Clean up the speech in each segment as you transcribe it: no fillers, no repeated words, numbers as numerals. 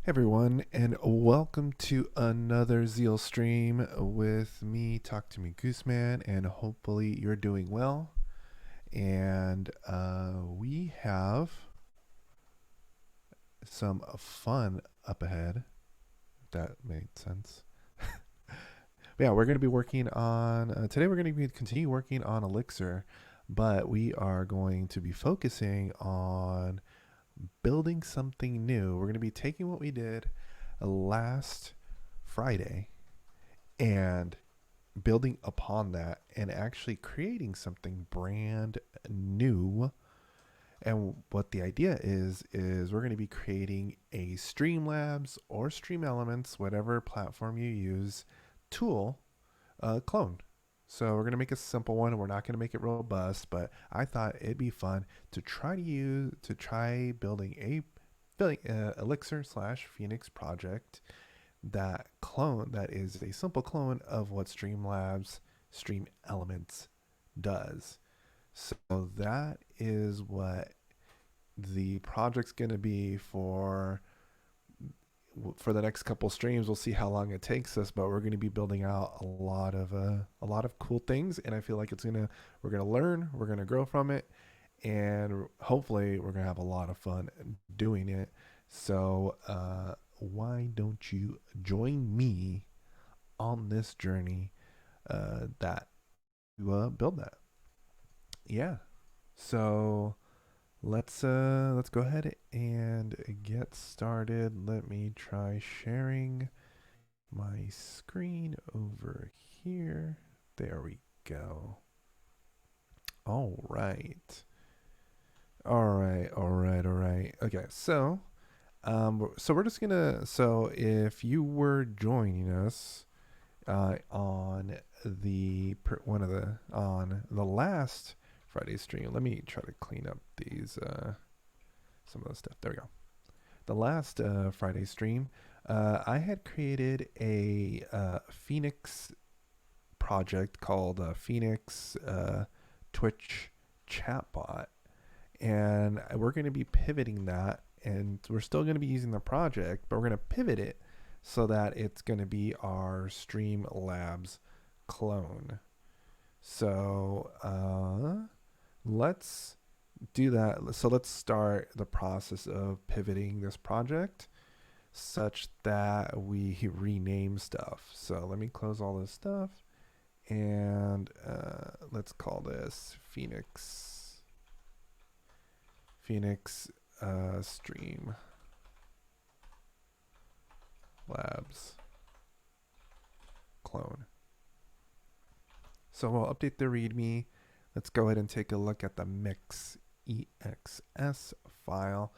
Hey everyone, and welcome to another Zeal stream with me, Talk to Me Gooseman, and hopefully you're doing well. And we have some fun up ahead, if that made sense. But yeah, we're going to be working on, today we're going to be continue working on Elixir, but we are going to be focusing on building something new. We're going to be taking what we did last Friday and building upon that and actually creating something brand new. And what the idea is we're going to be creating a Streamlabs or Stream Elements, whatever platform you use, tool clone. So we're going to make a simple one. We're not going to make it robust, but I thought it'd be fun to try building a Elixir slash Phoenix project that is a simple clone of what Streamlabs Stream Elements does. So that is what the project's going to be for the next couple streams. We'll see how long it takes us, but we're going to be building out a lot of cool things, and I feel like we're gonna learn, we're gonna grow from it, and hopefully we're gonna have a lot of fun doing it. So why don't you join me on this journey that to build that? Yeah. So let's go ahead and get started. Let me try sharing my screen over here. There we go. All right. All right. Okay, so we're just gonna. So if you were joining us on on the last Friday stream, let me try to clean up these some of the stuff. There we go. The last Friday stream, I had created a Phoenix project called Phoenix Twitch chatbot, and we're going to be pivoting that, and we're still going to be using the project, but we're going to pivot it so that it's going to be our Streamlabs clone. So let's do that. So let's start the process of pivoting this project such that we rename stuff. So let me close all this stuff, and let's call this Phoenix Stream Labs clone. So we'll update the README. Let's go ahead and take a look at the mix.exs file.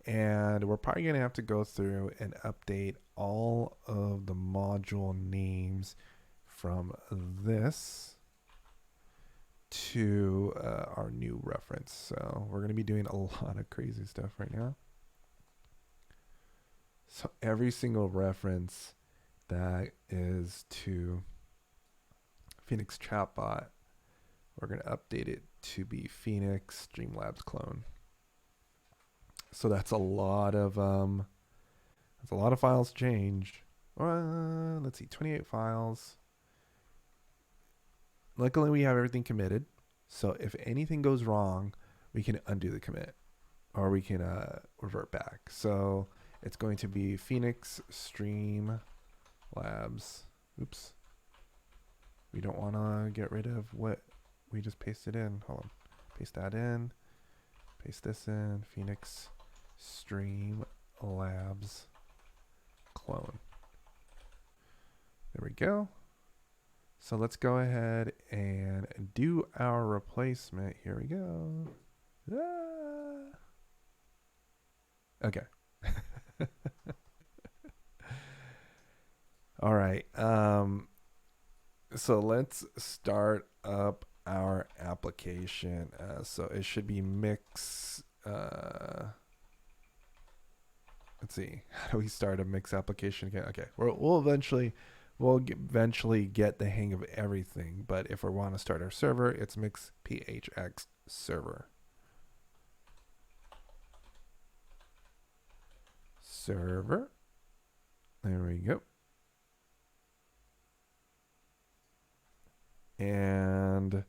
And we're probably going to have to go through and update all of the module names from this to our new reference. So we're going to be doing a lot of crazy stuff right now. So every single reference that is to Phoenix Chatbot, we're going to update it to be Phoenix Streamlabs clone. So that's a lot of files changed. Let's see, 28 files. Luckily, we have everything committed. So if anything goes wrong, we can undo the commit, or we can revert back. So it's going to be Phoenix Stream Labs. Oops. We don't want to get rid of what we just pasted in. Hold on. Paste that in. Paste this in. Phoenix Stream Labs clone. There we go. So let's go ahead and do our replacement. Here we go. Ah. Okay. All right. So let's start up our application. So it should be mix. Let's see. How do we start a mix application again? Okay. We'll eventually get the hang of everything. But if we want to start our server, it's mix phx server. Server. There we go. And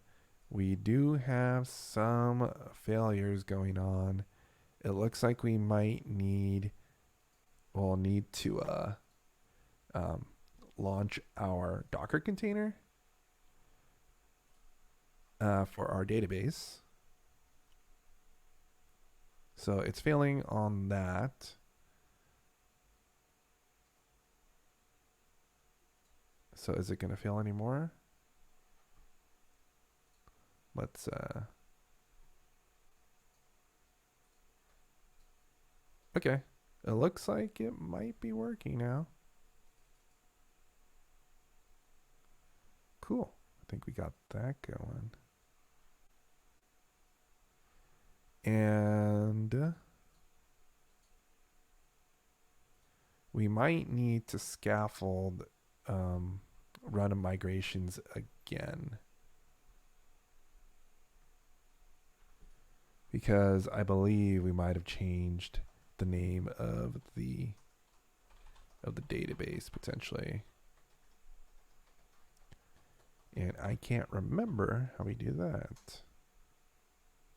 we do have some failures going on. It looks like we might we'll need to launch our Docker container for our database. So it's failing on that. So is it going to fail anymore? Let's okay. It looks like it might be working now. Cool. I think we got that going. And we might need to scaffold run migrations again. Because I believe we might have changed the name of the database potentially. And I can't remember how we do that.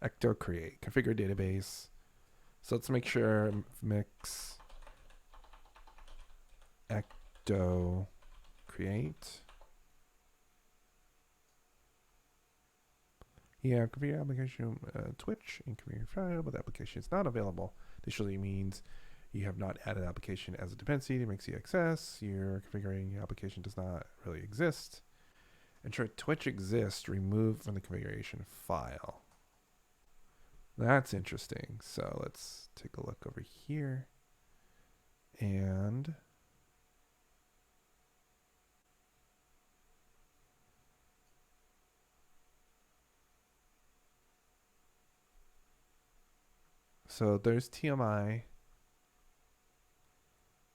Ecto create, configure database. So let's make sure mix ecto create. Yeah, configure application Twitch and configure file, but the application is not available. This usually means you have not added application as a dependency to make CXS. Your configuring application does not really exist. Ensure Twitch exists, remove from the configuration file. That's interesting. So let's take a look over here. And so there's TMI,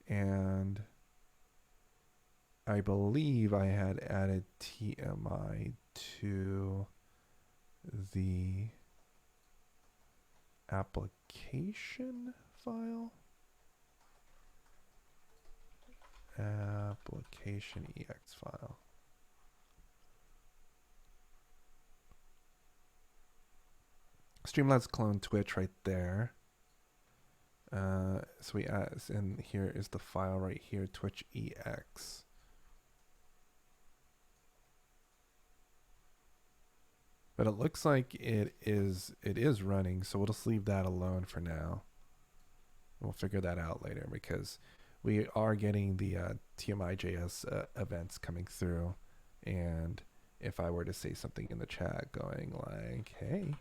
and I believe I had added TMI to the application file. Application EX file. Streamlabs clone Twitch right there. So we add, and here is the file right here, Twitch EX. But it looks like it is running, so we'll just leave that alone for now. We'll figure that out later because we are getting the TMI.js events coming through. And if I were to say something in the chat going like, hey,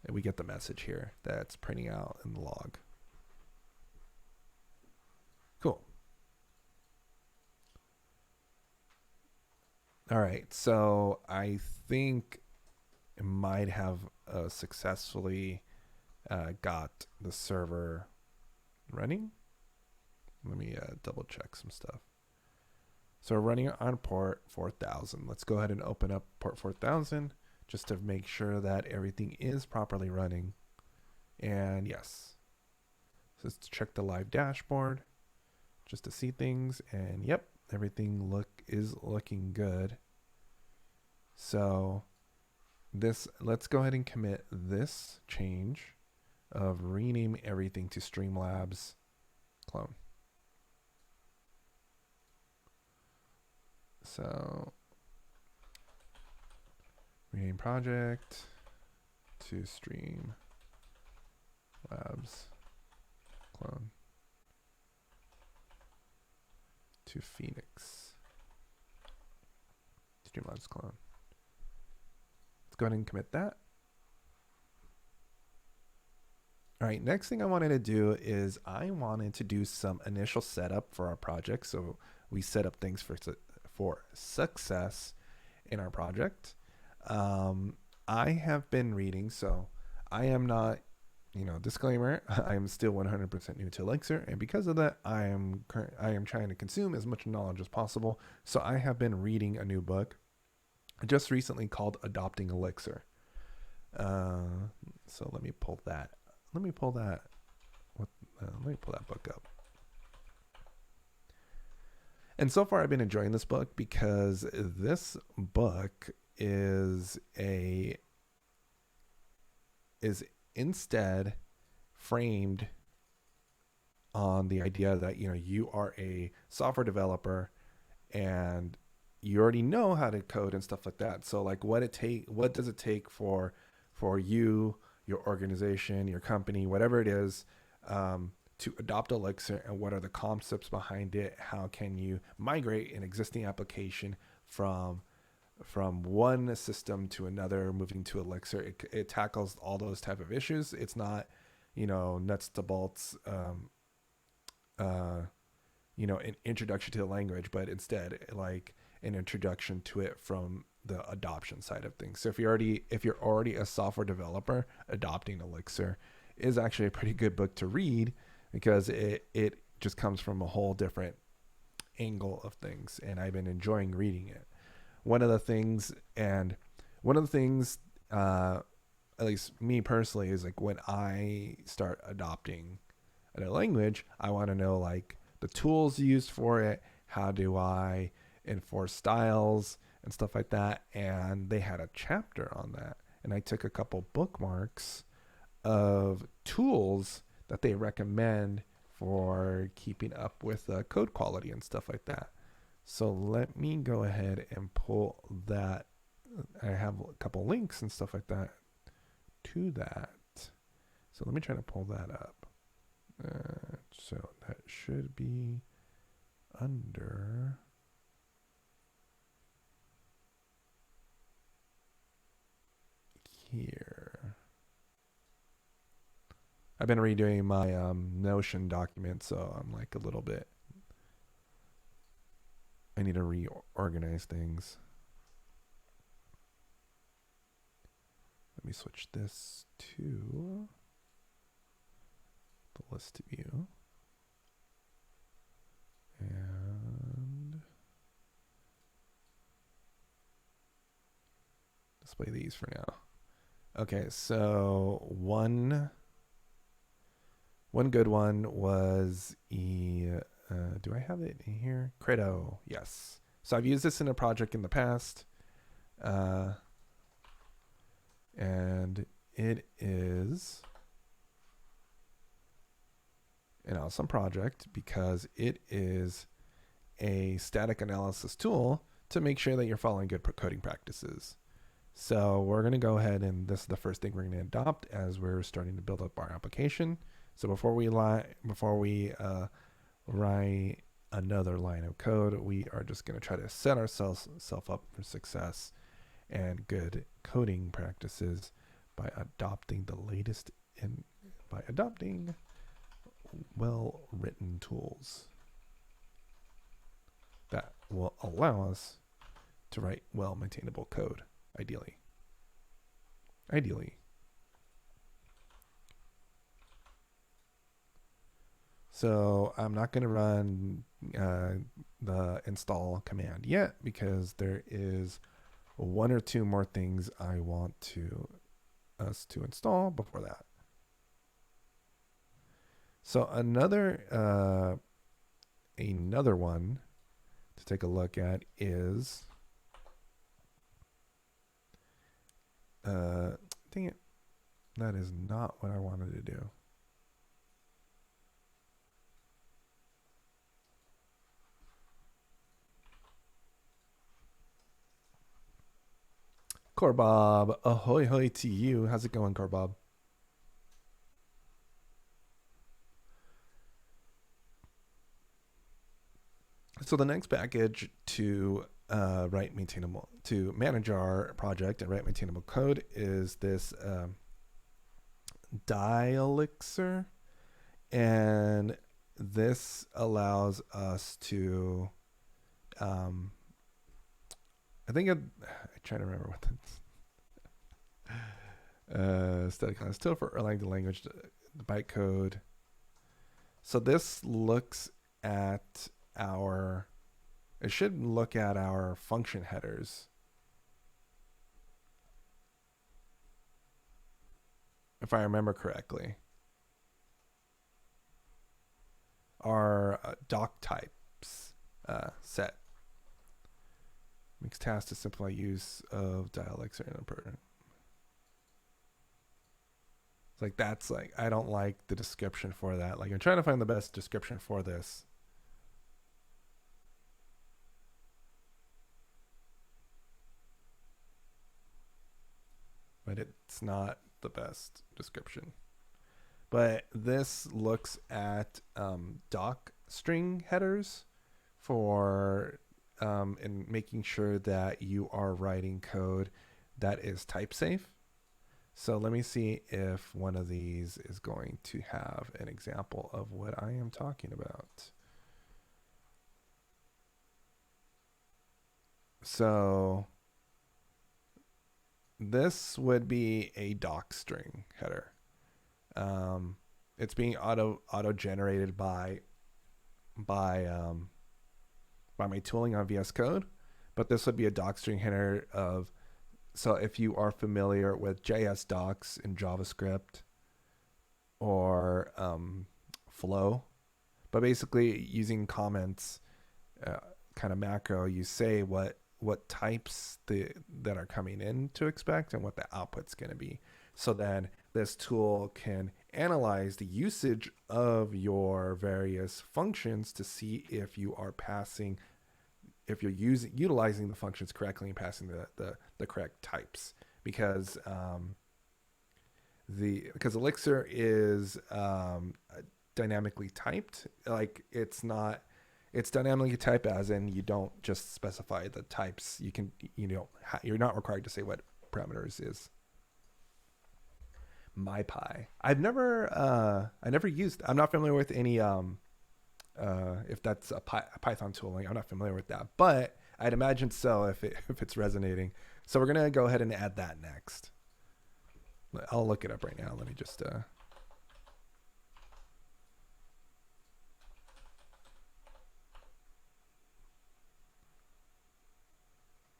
and we get the message here that's printing out in the log. Cool. All right, so I think it might have successfully got the server running. Let me double check some stuff. So we're running on port 4000. Let's go ahead and open up port 4000 just to make sure that everything is properly running. And yes, so let's check the live dashboard just to see things. And yep, everything is looking good. So let's go ahead and commit this change of rename everything to Streamlabs clone. So rename project to Streamlabs clone to Phoenix. Streamlabs clone. Go ahead and commit that. All right, next thing I wanted to do is I wanted to do some initial setup for our project. So we set up things for success in our project. I have been reading, so I am not, disclaimer, I am still 100% new to Elixir, and because of that, I am trying to consume as much knowledge as possible. So I have been reading a new book just recently called Adopting Elixir. So let me pull that. Let me pull that book up. And so far, I've been enjoying this book because this book is instead framed on the idea that you are a software developer and you already know how to code and stuff like that. So like what does it take for you, your organization, your company, whatever it is, to adopt Elixir, and what are the concepts behind it? How can you migrate an existing application from one system to another, moving to Elixir? It tackles all those type of issues. It's not, nuts to bolts, an introduction to the language, but instead like an introduction to it from the adoption side of things. So if you're already a software developer, adopting Elixir is actually a pretty good book to read, because it just comes from a whole different angle of things, and I've been enjoying reading it. One of the things, at least me personally, is like when I start adopting a language, I want to know like the tools used for it. How do I enforce styles and stuff like that? And they had a chapter on that, and I took a couple bookmarks of tools that they recommend for keeping up with code quality and stuff like that. So let me go ahead and pull that. I have a couple links and stuff like that to that. So let me try to pull that up. So that should be under here. I've been redoing my Notion document, so I'm like a little bit. I need to reorganize things. Let me switch this to the list view. And display these for now. Okay, so one good one was do I have it in here? Credo, yes. So I've used this in a project in the past, and it is an awesome project because it is a static analysis tool to make sure that you're following good coding practices. So we're going to go ahead, and this is the first thing we're going to adopt as we're starting to build up our application. So before we write another line of code, we are just going to try to set ourselves up for success and good coding practices by adopting the latest by adopting well-written tools that will allow us to write well-maintainable code, ideally. So I'm not going to run the install command yet, because there is one or two more things I want us to install before that. So another one to take a look at is dang it, that is not what I wanted to do. Corbob, ahoy hoy to you. How's it going, Corbob? So the next package to to manage our project and write maintainable code is this Elixir, and this allows us to I try to remember what that's static class tool for Erlang the language, the bytecode. So this looks at it should look at our function headers. If I remember correctly. Our doc types, set. Mix task to simplify use of Elixir in a program. It's like that's like I don't like the description for that. Like I'm trying to find the best description for this. But it's not the best description. But this looks at doc string headers for and making sure that you are writing code that is type safe. So let me see if one of these is going to have an example of what I am talking about. So this would be a doc string header. It's being auto generated by my tooling on VS Code, but this would be a doc string header of. So if you are familiar with JS docs in JavaScript or Flow, but basically using comments kind of macro, you say what types that are coming in to expect and what the output's going to be. So then this tool can analyze the usage of your various functions to see if you are passing, if you're utilizing the functions correctly and passing the correct types, because Elixir is dynamically typed. Like it's dynamically typed as in you don't just specify the types. You're not required to say what parameters is. MyPy. I never used. I'm not familiar with any if that's a Python tooling. I'm not familiar with that, but I'd imagine so if it's resonating. So we're gonna go ahead and add that next. I'll look it up right now. Let me just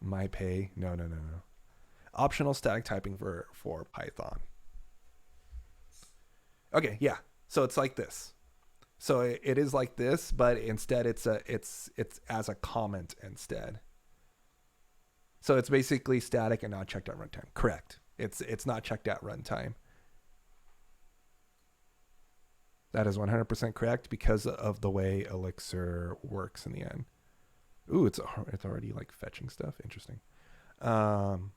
MyPay. No. Optional static typing for Python. Okay, yeah. So it's like this. So it is like this, but instead it's as a comment instead. So it's basically static and not checked at runtime. Correct. It's not checked at runtime. That is 100% correct because of the way Elixir works in the end. Ooh, it's already like fetching stuff. Interesting. And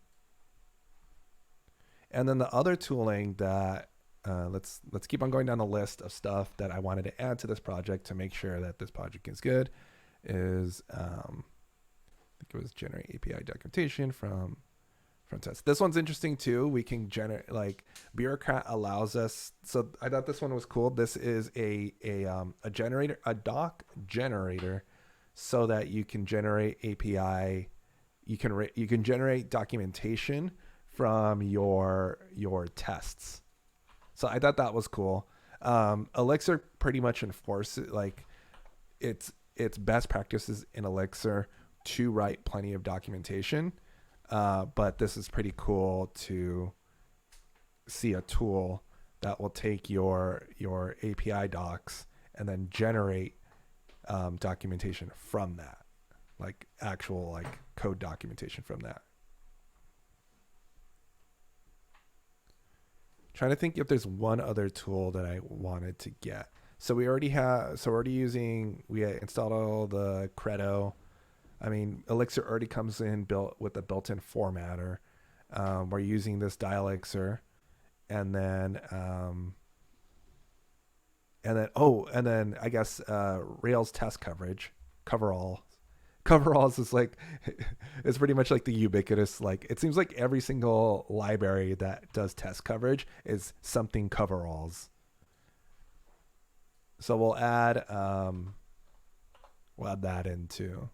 then the other tooling that let's keep on going down the list of stuff that I wanted to add to this project to make sure that this project is good is I think it was generate API documentation from tests. This one's interesting too. We can generate, like, Bureaucrat allows us. So I thought this one was cool. This is a generator, a doc generator, so that you can generate API. You can generate documentation from your tests. So I thought that was cool. Elixir pretty much enforces, like, it's best practices in Elixir to write plenty of documentation. But this is pretty cool to see a tool that will take your API docs and then generate documentation from that, like actual like code documentation from that. Trying to think if there's one other tool that I wanted to get. So we installed all the Credo. I mean, Elixir already comes in built with a built-in formatter. We're using this Elixir, and then I guess Rails test coverage, coveralls is like, it's pretty much like the ubiquitous, like, it seems like every single library that does test coverage is something coveralls. So we'll add that into.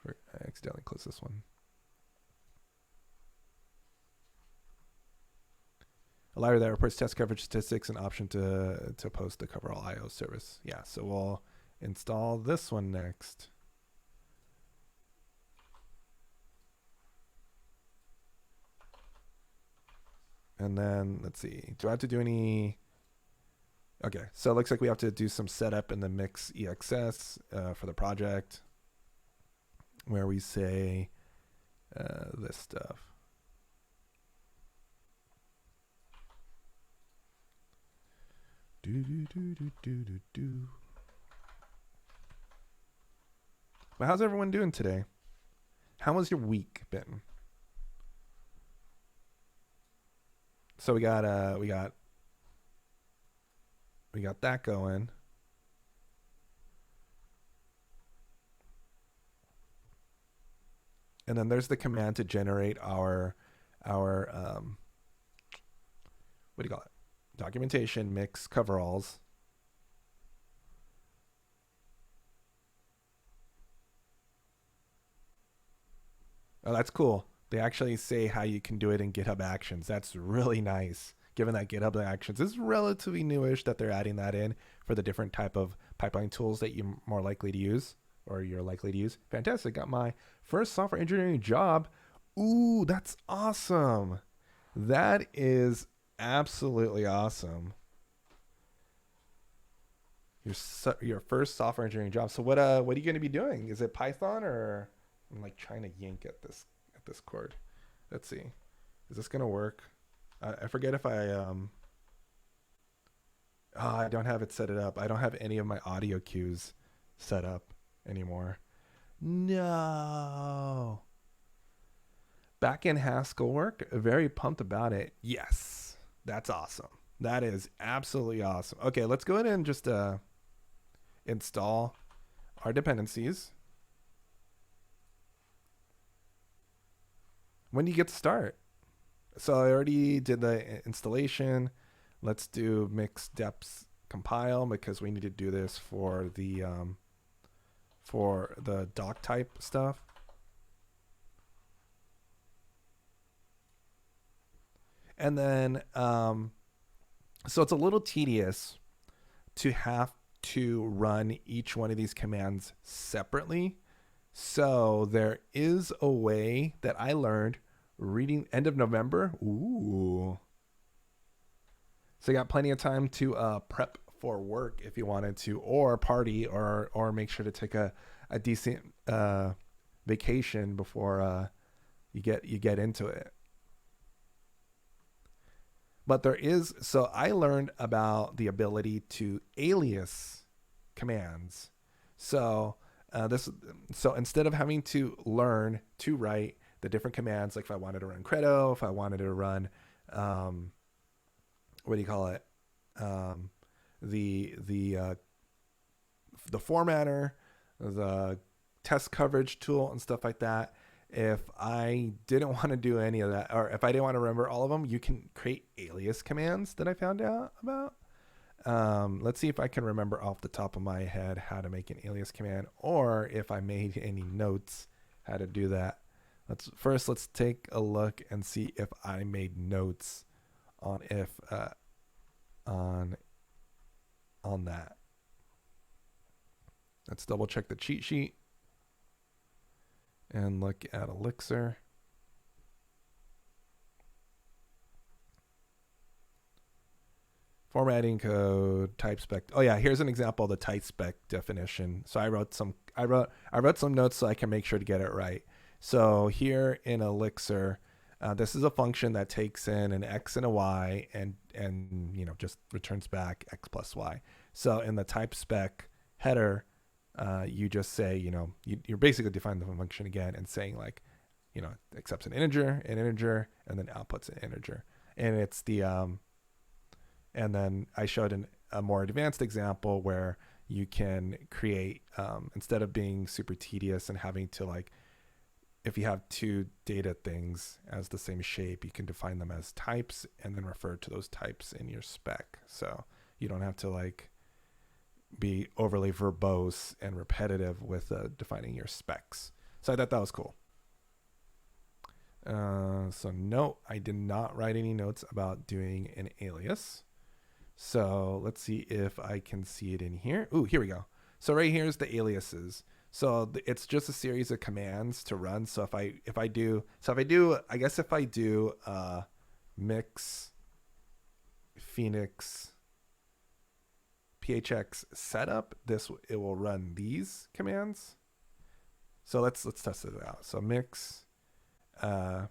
I accidentally closed this one. A library that reports test coverage statistics, and option to post the coverall IO service. Yeah, so we'll install this one next. And then let's see. Do I have to do any? Okay, so it looks like we have to do some setup in the mix EXS for the project. where we say this stuff. Well, how's everyone doing today? How has your week been? So we got that going. And then there's the command to generate our what do you call it? Documentation mix coveralls. Oh, that's cool. They actually say how you can do it in GitHub Actions. That's really nice. Given that GitHub Actions is relatively newish, that they're adding that in for the different type of pipeline tools that you're more likely to use or you're likely to use. Fantastic. Got my first software engineering job. Ooh, that's awesome. That is absolutely awesome. Your first software engineering job. So what are you going to be doing? Is it Python or I'm like trying to yank at this cord. Let's see. Is this gonna work? I forget if I don't have it set it up. I don't have any of my audio cues set up anymore. No. Back in Haskell work. Very pumped about it. Yes. That's awesome. That is absolutely awesome. Okay, let's go ahead and just install our dependencies. When do you get to start? So I already did the installation. Let's do mix deps compile because we need to do this for the doc type stuff. And then so it's a little tedious to have to run each one of these commands separately. So there is a way that I learned reading end of November. Ooh. So you got plenty of time to prep for work if you wanted to, or party, or make sure to take a decent vacation before you get into it. But there is, so I learned about the ability to alias commands. So so instead of having to learn to write the different commands, like if I wanted to run credo, if I wanted to run what do you call it, the formatter, the test coverage tool and stuff like that, if I didn't want to do any of that, or if I didn't want to remember all of them, you can create alias commands that I found out about. Let's see if I can remember off the top of my head how to make an alias command, or if I made any notes how to do that. Let's take a look and see if I made notes on on that. Let's double check the cheat sheet and look at Elixir. Formatting code, type spec. Oh yeah, here's an example of the type spec definition. So I wrote some notes so I can make sure to get it right. So here in Elixir, this is a function that takes in an x and a y and just returns back x plus y. So in the type spec header, you just say you're basically defining the function again and saying like accepts an integer, and then outputs an integer, and it's the and then I showed a more advanced example where you can create instead of being super tedious and having to like, if you have two data things as the same shape, you can define them as types and then refer to those types in your spec. So you don't have to like be overly verbose and repetitive with defining your specs. So I thought that was cool. So no, I did not write any notes about doing an alias. So let's see if I can see it in here. Ooh, here we go. So right here's the aliases. So it's just a series of commands to run. So if I do mix Phoenix phx setup, it will run these commands. So let's test it out. So mix uh,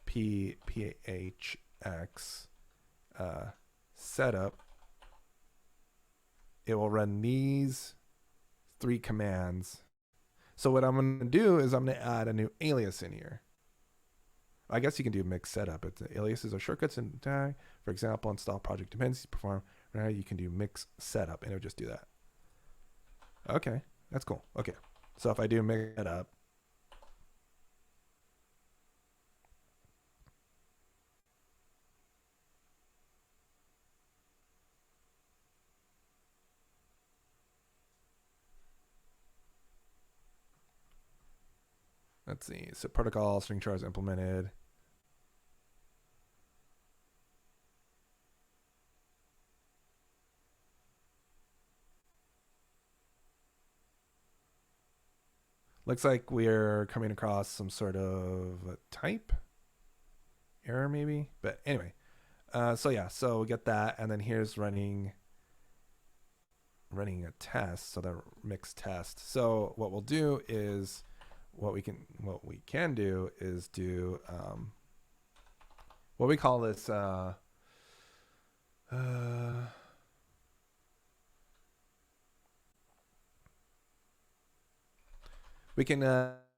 phx setup. It will run these 3 commands. So what I'm going to do is I'm going to add a new alias in here. I guess you can do mix setup. It's aliases are shortcuts in tag. For example, install project dependencies, perform. Right, you can do mix setup, and it'll just do that. Okay, that's cool. Okay, so if I do mix setup, let's see. So protocol string char is implemented. Looks like we're coming across some sort of type error maybe. But anyway, so yeah, so we get that. And then here's running a test. So the mixed test. So what we'll do is what we can do is do what we call this we can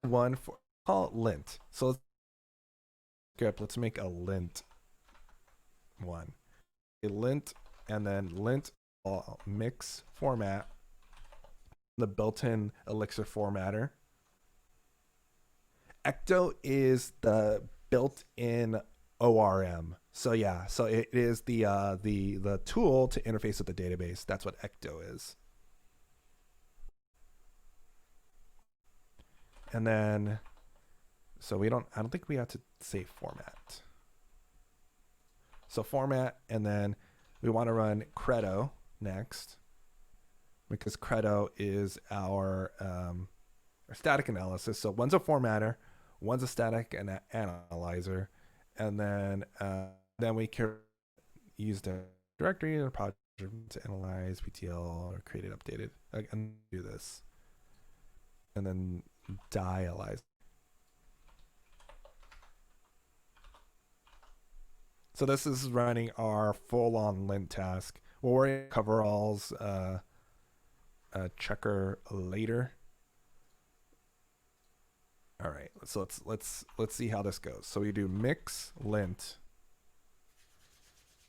one for call it lint. So let's make a lint one. A lint and then lint mix format, the built-in Elixir formatter. Ecto is the built-in ORM. So yeah, so it is the tool to interface with the database. That's what Ecto is. And then, so I don't think we have to say format. So format, and then we want to run credo next, because credo is our static analysis. So one's a formatter, one's a static analyzer, and then we can use the directory or project to analyze PTL or create it, updated, and do this, and then dialyze. So this is running our full-on lint task. We'll worry coveralls checker later. All right, so let's see how this goes. So we do mix lint,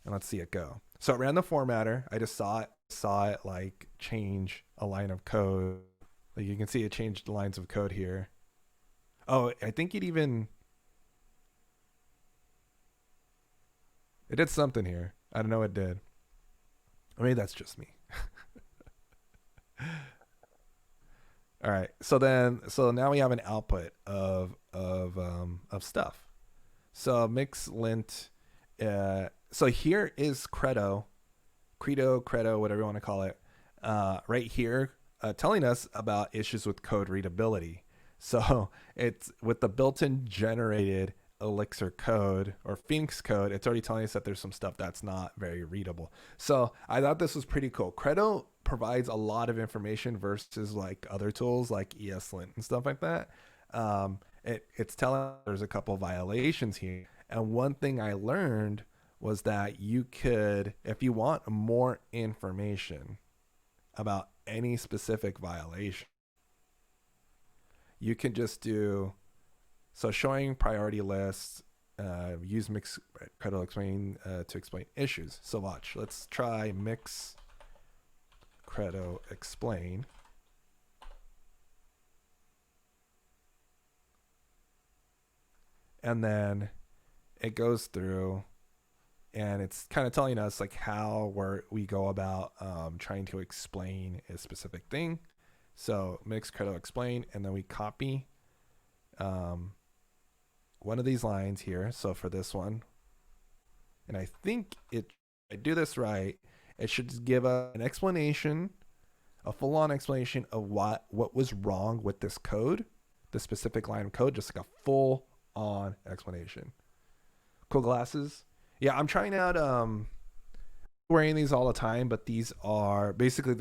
and let's see it go. So it ran the formatter. I just saw it like change a line of code. Like you can see it changed lines of code here. Oh, I think it did something here. I don't know what it did. I mean, that's just me. All right. So now we have an output of stuff. So mix lint. So here is credo, whatever you want to call it, right here, telling us about issues with code readability. So it's with the built-in generated Elixir code or Phoenix code, it's already telling us that there's some stuff that's not very readable. So I thought this was pretty cool. Credo provides a lot of information versus like other tools like ESLint and stuff like that. It's telling there's a couple violations here. And one thing I learned was that you could, if you want more information about any specific violation, you can just do, so showing priority lists, use mix credo explain to explain issues. So watch, let's try mix credo explain. And then it goes through and it's kind of telling us like how we go about trying to explain a specific thing. So mix credo explain, and then we copy one of these lines here. So for this one, and I think I do this right, it should give an explanation, a full-on explanation of what was wrong with this code, the specific line of code, just like a full-on explanation. Cool glasses. Yeah, I'm trying out wearing these all the time, but these are basically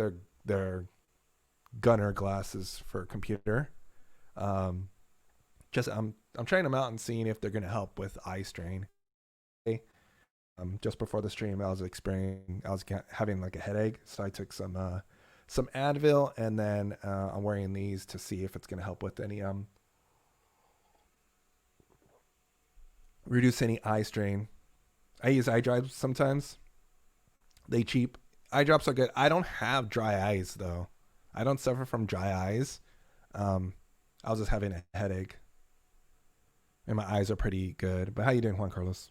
they're gunner glasses for computer. Just I'm trying them out and seeing if they're gonna help with eye strain. Just before the stream, I was having like a headache, so I took some Advil, and then I'm wearing these to see if it's gonna help with any reduce any eye strain. I use eye drops sometimes. They cheap. Eye drops are good. I don't have dry eyes though. I don't suffer from dry eyes. I was just having a headache, and my eyes are pretty good. But how you doing, Juan Carlos?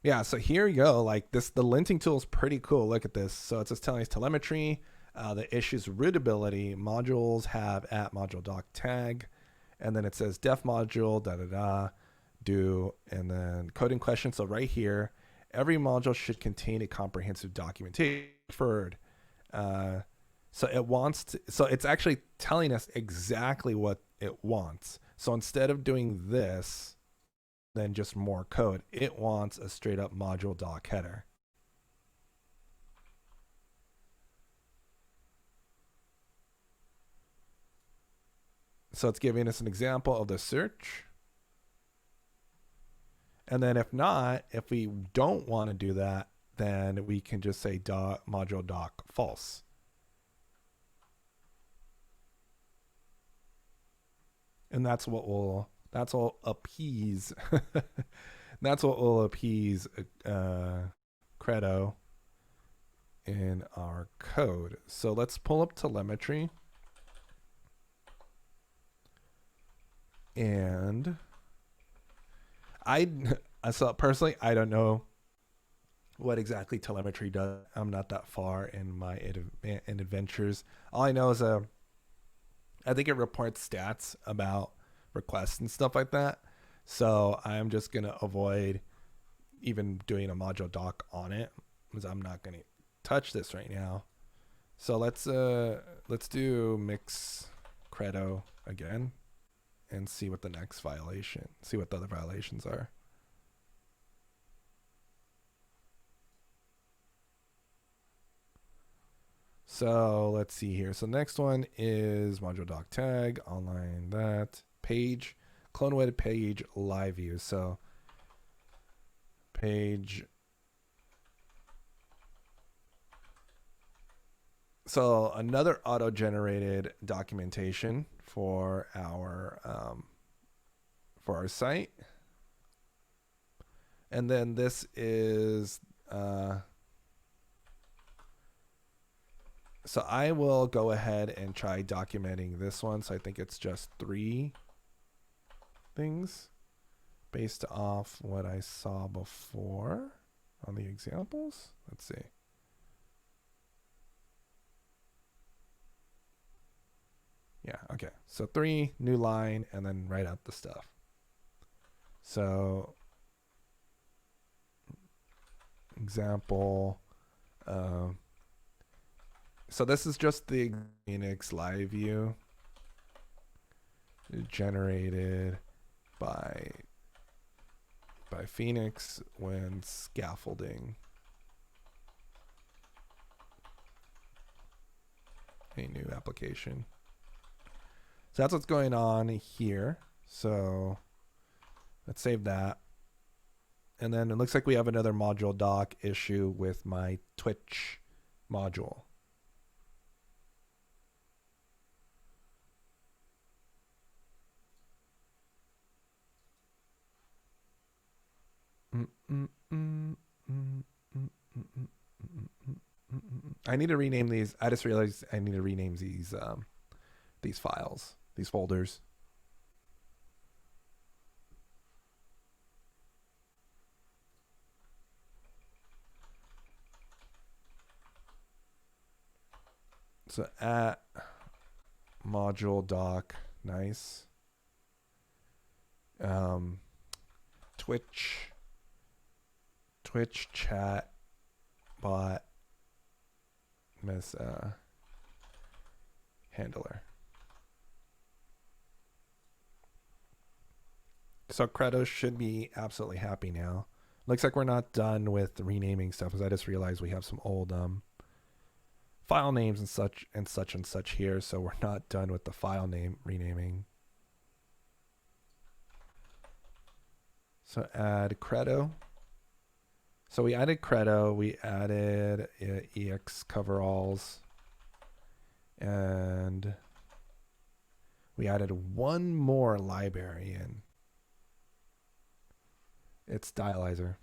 Yeah, so here you go. Like this, the linting tool is pretty cool. Look at this. So it's just telling us telemetry, the issues rootability, modules have at module doc tag, and then it says def module, do, and then coding question. So right here, every module should contain a comprehensive documentation. So it wants to, so it's actually telling us exactly what it wants. So instead of doing this, then just more code, it wants a straight up module doc header. So it's giving us an example of the search. And then if not, if we don't want to do that, then we can just say module doc false. And that's what will appease that's what will appease Credo in our code. So let's pull up telemetry, and so personally, I don't know what exactly telemetry does. I'm not that far in my adventures. All I know is I think it reports stats about requests and stuff like that. So I'm just gonna avoid even doing a module doc on it, because I'm not gonna touch this right now. So let's do mix credo again and see what the next violation, see what the other violations are. So let's see here. So next one is module doc tag, online that, page, clone web page, live view. So page. So another auto-generated documentation for our site. And then this is so I will go ahead and try documenting this one. So I think it's just 3 things based off what I saw before on the examples. Let's see. Yeah, okay. So 3, new line, and then write out the stuff. So example, so this is just the Phoenix live view generated by Phoenix when scaffolding a new application. So that's what's going on here. So let's save that. And then it looks like we have another module doc issue with my Twitch module. I need to rename these. I just realized I need to rename these files, these folders. So at module doc, nice. Twitch chat bot miss handler. So Credo should be absolutely happy now. Looks like we're not done with renaming stuff, because I just realized we have some old file names and such and such and such here. So we're not done with the file name renaming. So add credo. So we added credo, we added ex coveralls, and we added one more library in. It's stylizer.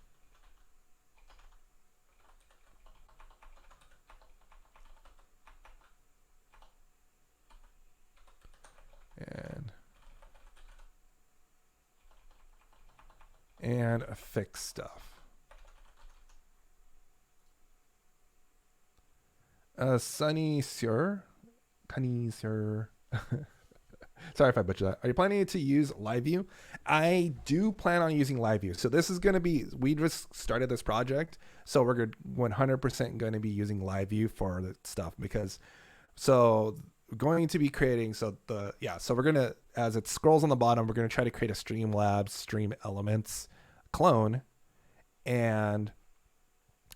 And fix stuff. Sunny Sir. Sunny Sir. Sorry if I butchered that. Are you planning to use liveview? I do plan on using liveview. So this is going to be, we just started this project. So we're 100% going to be using liveview for the stuff because, so going to be creating, so we're going to, as it scrolls on the bottom, we're going to try to create a Streamlabs Stream Elements clone. And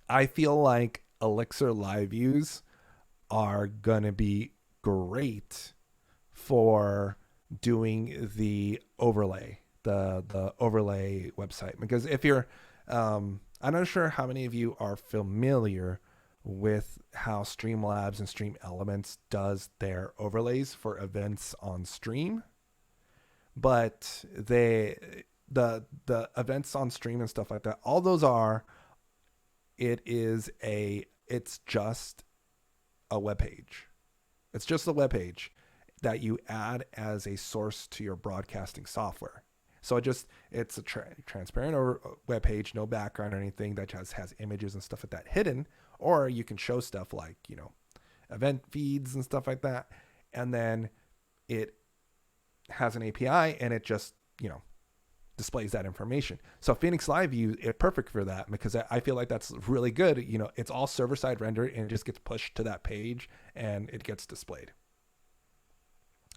I feel like Elixir live views are going to be great for doing the overlay, the overlay website. Because if you're, I'm not sure how many of you are familiar with how Streamlabs and Stream Elements does their overlays for events on stream, but the events on stream and stuff like that, all those are, it's just a web page. It's just a web page that you add as a source to your broadcasting software. So it's a transparent or web page, no background or anything, that just has images and stuff like that hidden. Or you can show stuff like, event feeds and stuff like that. And then it has an API and it just, displays that information. So Phoenix Live View is perfect for that because I feel like that's really good. It's all server side rendered and it just gets pushed to that page and it gets displayed.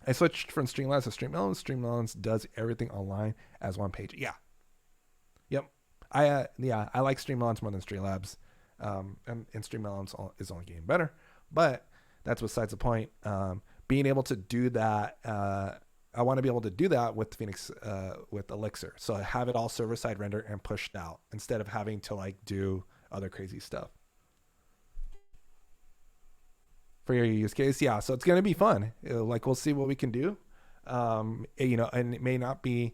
I switched from Streamlabs to Streamlabs. Streamlabs does everything online as one page. Yeah. Yep. I like Streamlabs more than Streamlabs. And Streamlabs is only getting better, but that's besides the point. Being able to do that, I want to be able to do that with Phoenix, with Elixir. So I have it all server side render and pushed out instead of having to do other crazy stuff. For your use case, yeah. So it's going to be fun. We'll see what we can do. And it may not be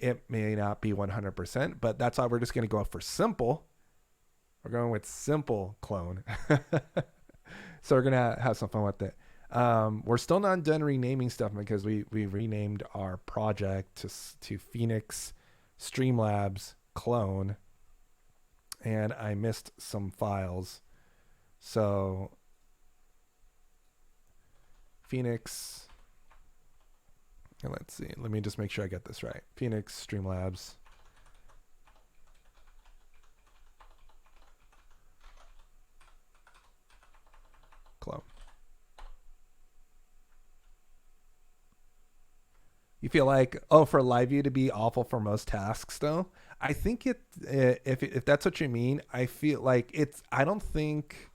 100%, but that's why we're just going to go for simple. We're going with simple clone. So we're going to have some fun with it. We're still not done renaming stuff because we renamed our project to Phoenix Streamlabs clone, and I missed some files. So Phoenix, and let's see, let me just make sure I get this right. Phoenix Streamlabs clone. You feel like, for live view to be awful for most tasks though? I think if that's what you mean, I feel like I don't think,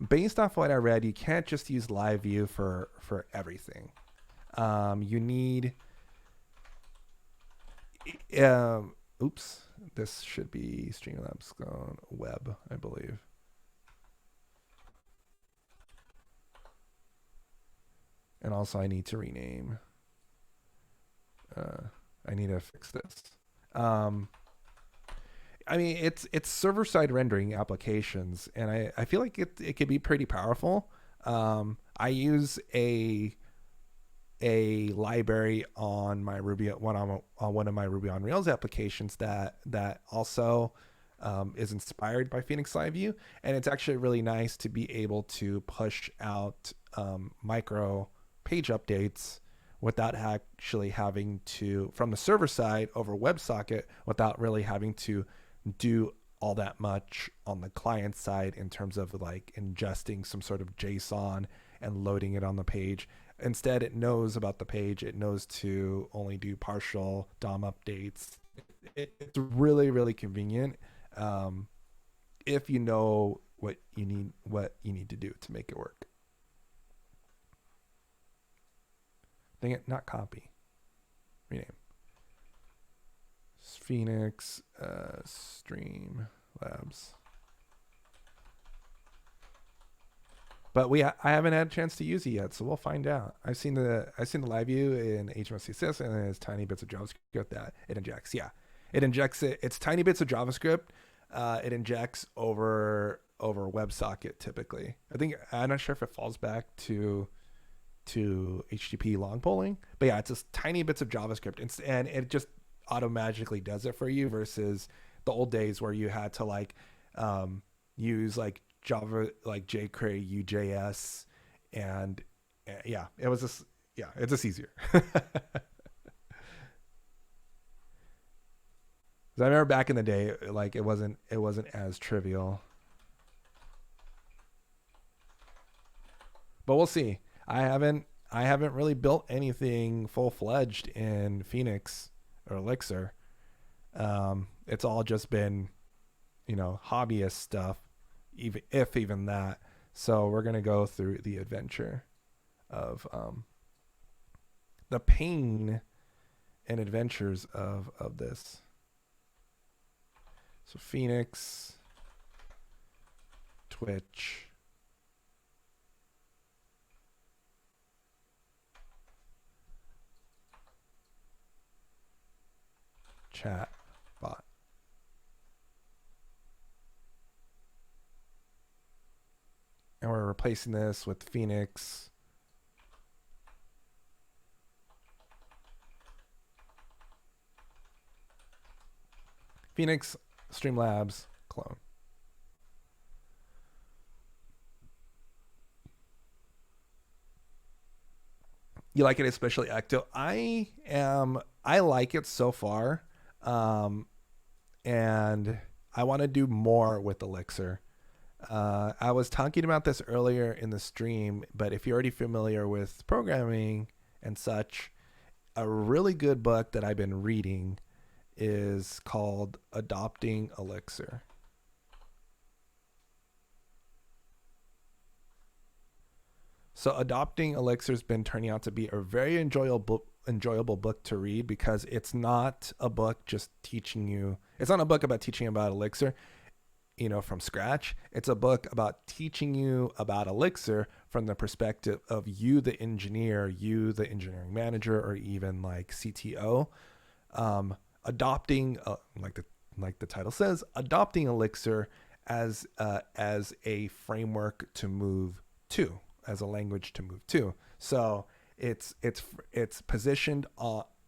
based off what I read, you can't just use live view for everything. You need, oops, this should be Streamlabs web, I believe. And also I need to rename. I need to fix this. I mean, it's server side rendering applications, and I feel like it could be pretty powerful. I use a library on my Ruby on one of my Ruby on Rails applications that also is inspired by Phoenix Live View, and it's actually really nice to be able to push out micro page updates without actually having to, from the server side over WebSocket, without really having to do all that much on the client side in terms of ingesting some sort of JSON and loading it on the page. Instead, it knows about the page. It knows to only do partial DOM updates. It's really, really convenient if you know what you need to do to make it work. Dang it, not copy. Rename. Phoenix Streamlabs. But I haven't had a chance to use it yet, so we'll find out. I've seen the live view in HTML/CSS, and it's tiny bits of JavaScript that it injects. Yeah, it injects it. It's tiny bits of JavaScript. It injects over WebSocket typically. I'm not sure if it falls back to HTTP long polling, but yeah, it's just tiny bits of JavaScript, and it just automatically does it for you versus the old days where you had to use like Java, like jQuery, UJS, and yeah, it was just it's just easier. I remember back in the day, like it wasn't as trivial. But we'll see. I haven't really built anything full fledged in Phoenix or Elixir. It's all just been, hobbyist stuff, even that. So we're gonna go through the adventure of the pain and adventures of this. So Phoenix, Twitch, chat bot. And we're replacing this with Phoenix. Phoenix Streamlabs clone. You like it, especially Ecto? I like it so far. And I want to do more with Elixir. I was talking about this earlier in the stream, but if you're already familiar with programming and such, a really good book that I've been reading is called Adopting Elixir. So Adopting Elixir has been turning out to be a very enjoyable book to read because it's not a book just teaching you. It's not a book about teaching about Elixir, from scratch. It's a book about teaching you about Elixir from the perspective of you, the engineer, you, the engineering manager, or even like CTO. Adopting, like the title says, adopting Elixir as a framework to move to, as a language to move to. So it's positioned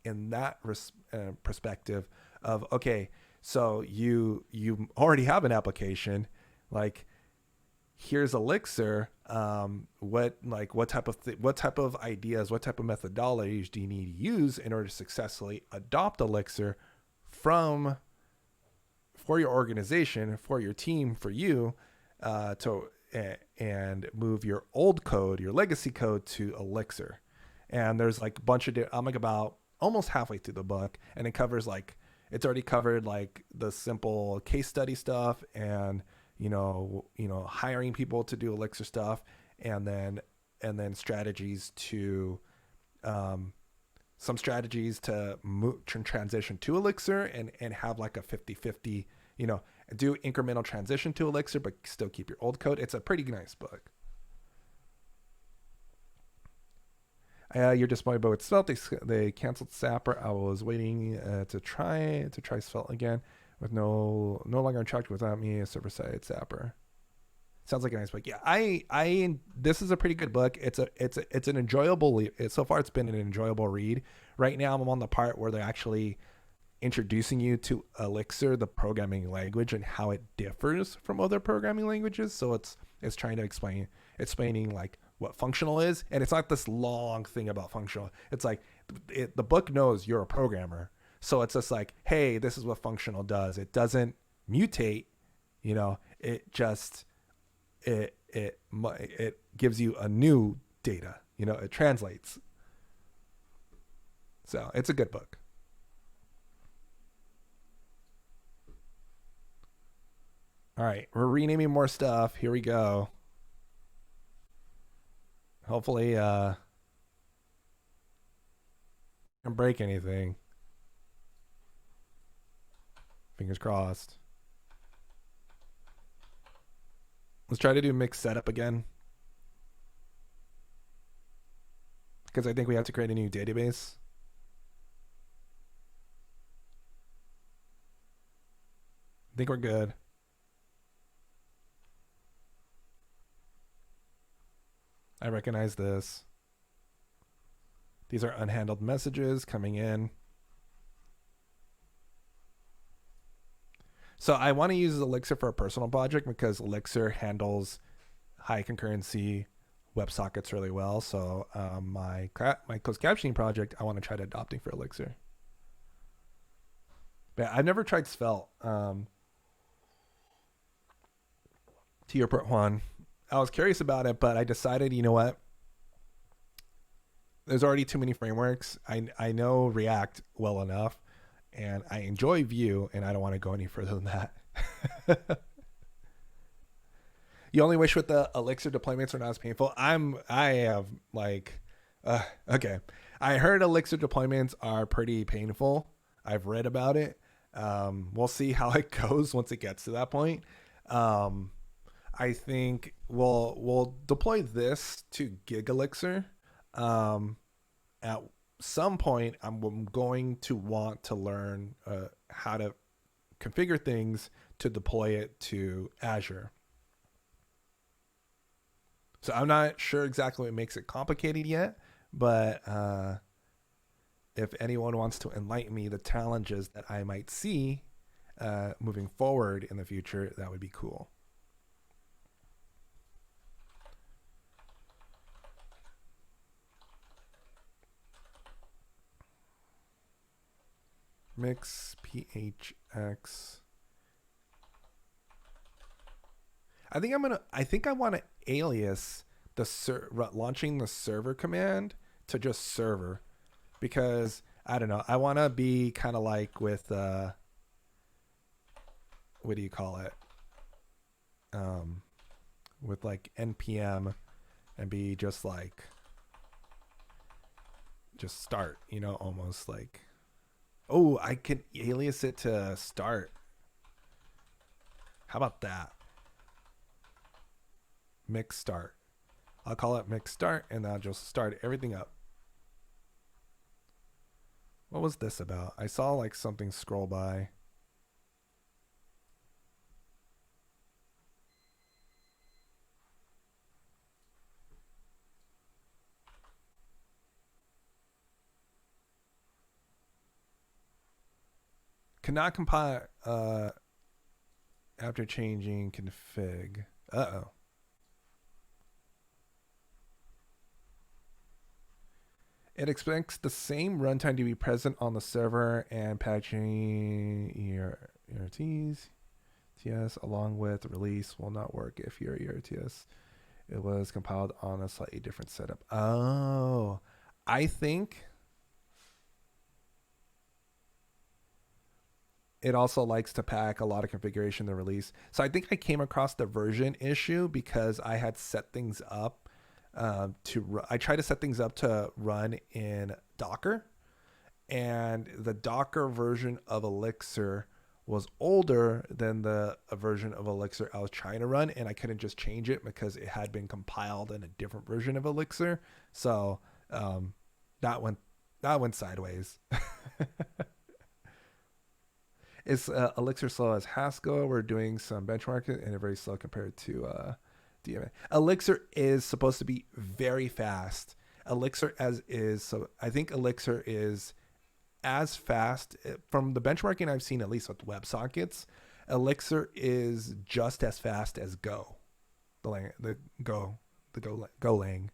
in that perspective of, okay, so you already have an application, like here's Elixir. What type of ideas, what type of methodologies do you need to use in order to successfully adopt Elixir for your organization, for your team, for you, and move your old code, your legacy code, to Elixir. And there's like a bunch of I'm like about almost halfway through the book, and it's already covered like the simple case study stuff, and hiring people to do Elixir stuff, and then strategies to some strategies to transition to Elixir and have like a 50-50, do incremental transition to Elixir, but still keep your old code. It's a pretty nice book. You're disappointed, but with Svelte, they canceled Sapper. I was waiting to try Svelte again, with no longer in charge without me, a server-side Sapper. Sounds like a nice book. Yeah, this is a pretty good book. It's an enjoyable. So far, it's been an enjoyable read. Right now, I'm on the part where they're actually introducing you to Elixir, the programming language, and how it differs from other programming languages. So it's trying to explaining like what functional is, and it's not this long thing about functional. It's like the book knows you're a programmer, so it's just like, hey, this is what functional does. It doesn't mutate, it just it gives you a new data, it translates. So it's a good book. All right, we're renaming more stuff. Here we go. Hopefully Can't break anything. Fingers crossed. Let's try to do mixed setup again. Because I think we have to create a new database. I think we're good. I recognize this. These are unhandled messages coming in. So I want to use Elixir for a personal project because Elixir handles high concurrency WebSockets really well. So my closed captioning project, I want to try to adopting for Elixir. But I've never tried Svelte. To your point, Juan, I was curious about it, but I decided, you know what? There's already too many frameworks. I know React well enough, and I enjoy Vue, and I don't want to go any further than that. You only wish with the Elixir deployments are not as painful. I have like, okay. I heard Elixir deployments are pretty painful. I've read about it. We'll see how it goes once it gets to that point. I think we'll deploy this to Gig Elixir. At some point, I'm going to want to learn how to configure things to deploy it to Azure. So I'm not sure exactly what makes it complicated yet, but if anyone wants to enlighten me the challenges that I might see moving forward in the future, that would be cool. Mix phx. I think I want to alias the launching the server command to just server, because I don't know. I want to be kind of like with what do you call it? With like npm and be just like just start, almost like, oh, I can alias it to start. How about that? Mix start. I'll call it mix start, and I'll just start everything up. What was this about? I saw like something scroll by. Cannot compile after changing config. Uh-oh. It expects the same runtime to be present on the server and patching ERTs. TS along with release will not work if your ERTS it was compiled on a slightly different setup. Oh, I think it also likes to pack a lot of configuration to release. So I think I came across the version issue because I had set things up I try to set things up to run in Docker, and the Docker version of Elixir was older than the version of Elixir I was trying to run, and I couldn't just change it because it had been compiled in a different version of Elixir. So that went sideways. Is Elixir slow as Haskell? We're doing some benchmarking, and they're very slow compared to DMA. Elixir is supposed to be very fast. Elixir as is, so I think Elixir is as fast from the benchmarking I've seen, at least with WebSockets. Elixir is just as fast as Go, the Golang,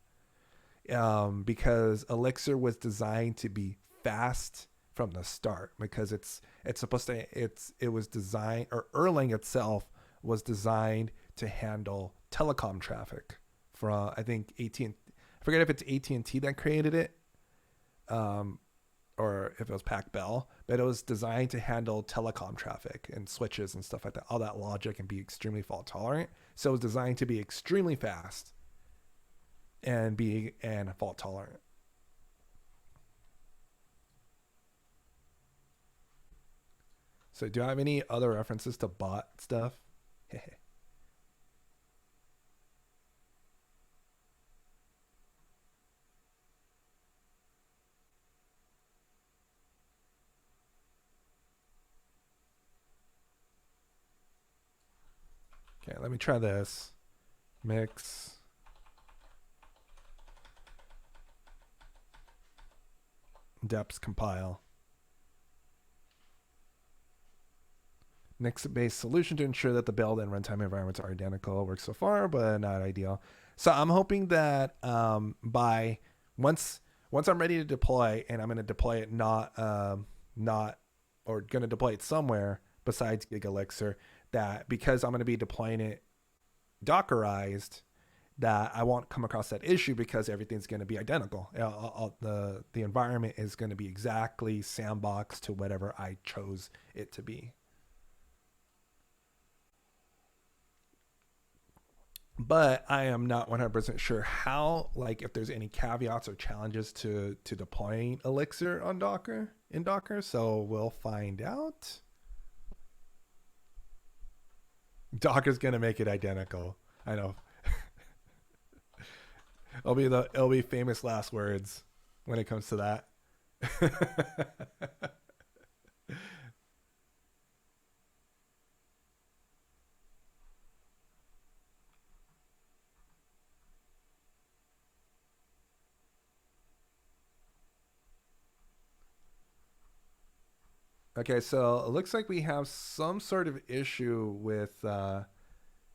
because Elixir was designed to be fast from the start, because it's supposed to it was designed, or Erlang itself was designed to handle telecom traffic from, I think, I forget if it's AT&T that created it, or if it was Pac Bell, but it was designed to handle telecom traffic and switches and stuff like that, all that logic, and be extremely fault tolerant. So it was designed to be extremely fast and fault tolerant. So do I have any other references to bot stuff? Okay, let me try this. Mix. Depths compile. Nix-based solution to ensure that the build and runtime environments are identical. Works so far, but not ideal. So I'm hoping that by once I'm ready to deploy, and I'm going to deploy it not or going to deploy it somewhere besides Gig Elixir, that because I'm going to be deploying it Dockerized, that I won't come across that issue because everything's going to be identical. The environment is going to be exactly sandboxed to whatever I chose it to be. But I am not 100% sure how, like, if there's any caveats or challenges to deploying Elixir on Docker in Docker. So we'll find out. Docker's gonna make it identical. I know. It'll be famous last words when it comes to that. Okay, so it looks like we have some sort of issue with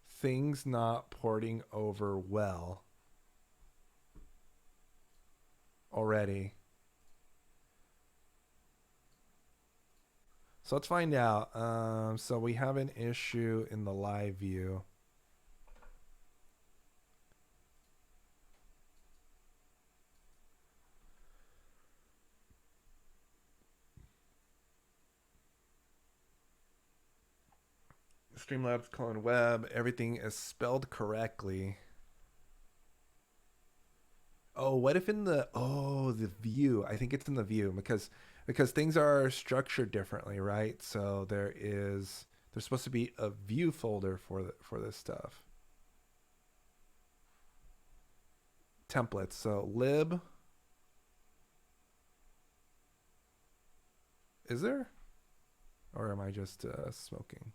things not porting over well already. So let's find out. So we have an issue in the live view. Streamlabs web. Everything is spelled correctly. Oh, what if in the the view? I think it's in the view because things are structured differently, right? So there's supposed to be a view folder for this stuff. Templates. So lib. Is there? Or am I just smoking?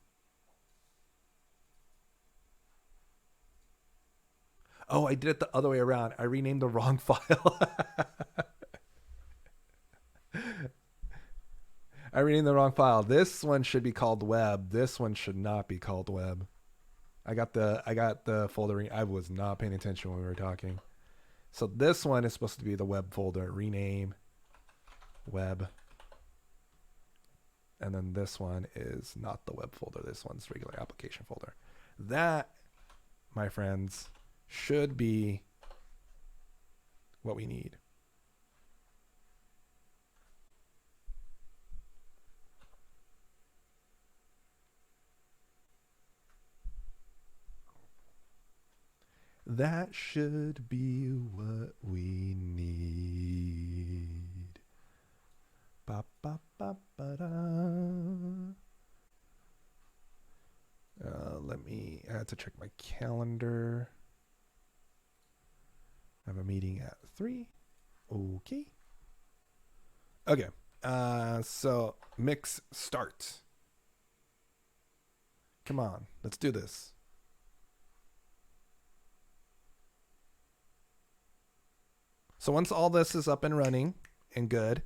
Oh, I did it the other way around. I renamed the wrong file. I renamed the wrong file. This one should be called web. This one should not be called web. I got the folder. I was not paying attention when we were talking. So this one is supposed to be the web folder. Rename web. And then this one is not the web folder. This one's regular application folder. That, my friends, should be what we need. That should be what we need. Ba, ba, ba, ba, da. I had to check my calendar. I have a meeting at 3. Okay. Okay. So mix start. Come on, let's do this. So once all this is up and running and good,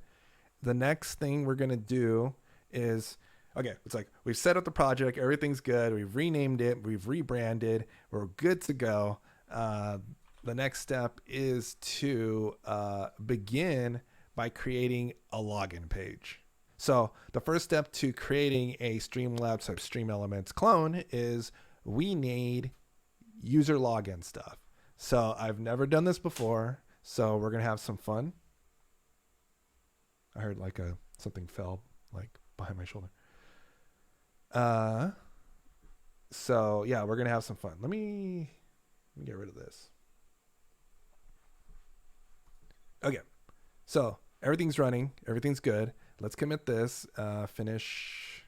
the next thing we're going to do is, okay, it's like we've set up the project, everything's good, we've renamed it, we've rebranded, we're good to go. The next step is to begin by creating a login page. So the first step to creating a Streamlabs type Stream Elements clone is we need user login stuff. So I've never done this before, so we're gonna have some fun. I heard like something fell like behind my shoulder. So yeah, we're gonna have some fun. Let me get rid of this. Okay, so everything's running, everything's good. Let's commit this. Finish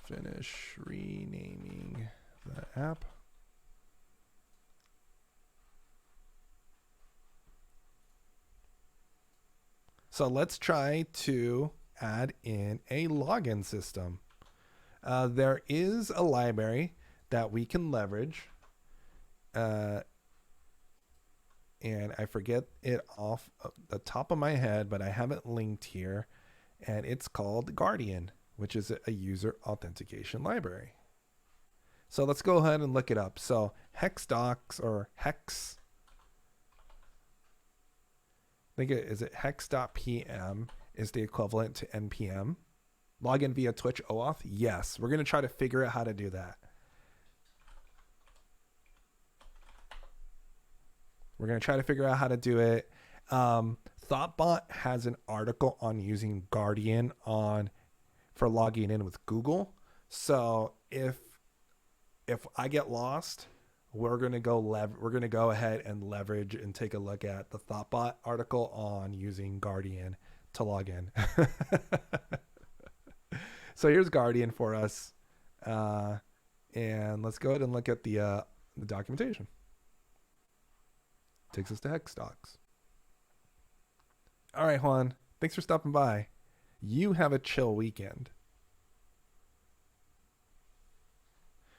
finish renaming the app. So let's try to add in a login system. There is a library that we can leverage. And I forget it off the top of my head, but I have it linked here. And it's called Guardian, which is a user authentication library. So let's go ahead and look it up. So hexdocs or hex, is it hex.pm is the equivalent to npm. Login via Twitch OAuth? Yes. We're going to try to figure out how to do that. We're going to try to figure out how to do it. Thoughtbot has an article on using Guardian for logging in with Google. So if I get lost, we're going to go ahead and leverage and take a look at the Thoughtbot article on using Guardian to log in. So here's Guardian for us. And let's go ahead and look at the documentation. Takes us to hexdocs. All right, Juan. Thanks for stopping by. You have a chill weekend.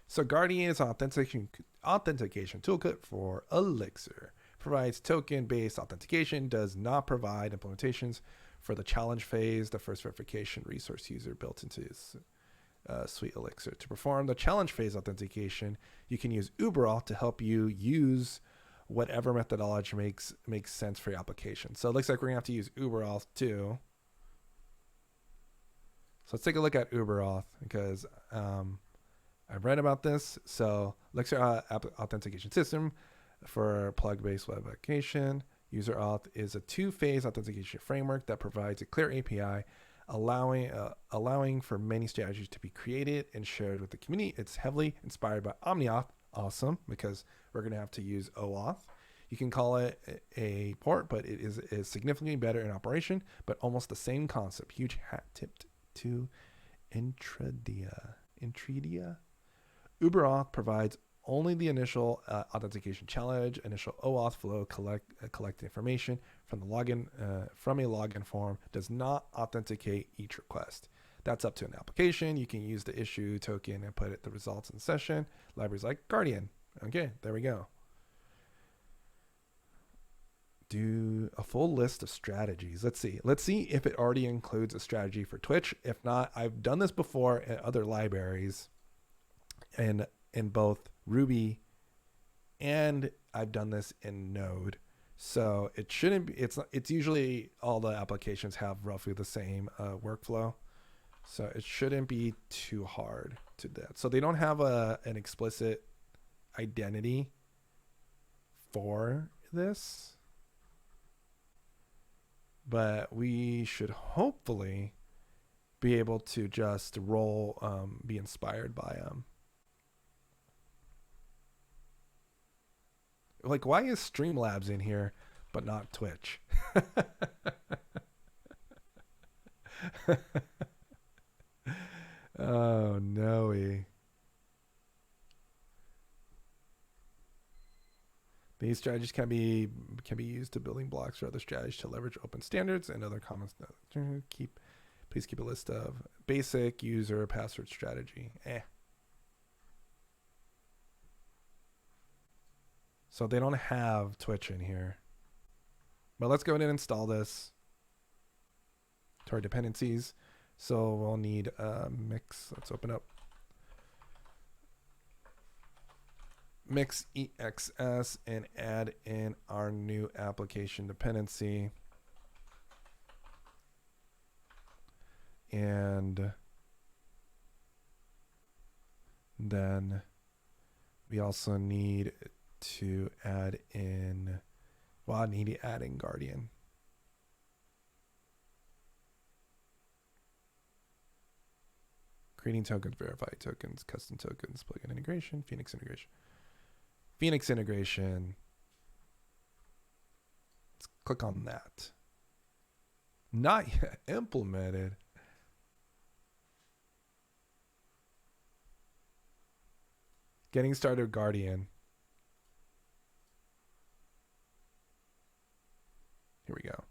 So Guardian is an authentication toolkit for Elixir. Provides token-based authentication, does not provide implementations for the challenge phase, the first verification resource user built into his suite Elixir. To perform the challenge phase authentication, you can use UberAuth to help you use whatever methodology makes sense for your application. So it looks like we're gonna have to use UberAuth too. So let's take a look at UberAuth because I've read about this. So Elixir authentication system for plug-based web application. UserAuth is a two-phase authentication framework that provides a clear API, allowing for many strategies to be created and shared with the community. It's heavily inspired by OmniAuth. Awesome, because we're going to have to use OAuth. You can call it a port, but it is significantly better in operation, but almost the same concept. Huge hat tipped to Intridia. UberAuth provides only the initial authentication challenge, initial OAuth flow, collect information from the login from a login form, does not authenticate each request. That's up to an application. You can use the issue token and put the results in the session. Libraries like Guardian. Okay, there we go. Do a full list of strategies. Let's see if it already includes a strategy for Twitch. If not, I've done this before in other libraries and in both Ruby and I've done this in Node. So it shouldn't be, it's usually all the applications have roughly the same workflow. So it shouldn't be too hard to that. So they don't have an explicit identity for this, but we should hopefully be able to just be inspired by them. Like, why is Streamlabs in here, but not Twitch? Oh, no. These strategies can be used to building blocks or other strategies to leverage open standards and other comments. Please keep a list of basic user password strategy. So they don't have Twitch in here. But let's go ahead and install this to our dependencies. So we'll need a mix. Let's open up mix exs and add in our new application dependency. And then we also need to add in, well, I need to add in Guardian. Creating tokens, verify tokens, custom tokens, plugin integration, Phoenix integration. Phoenix integration. Let's click on that. Not yet implemented. Getting started Guardian. Here we go.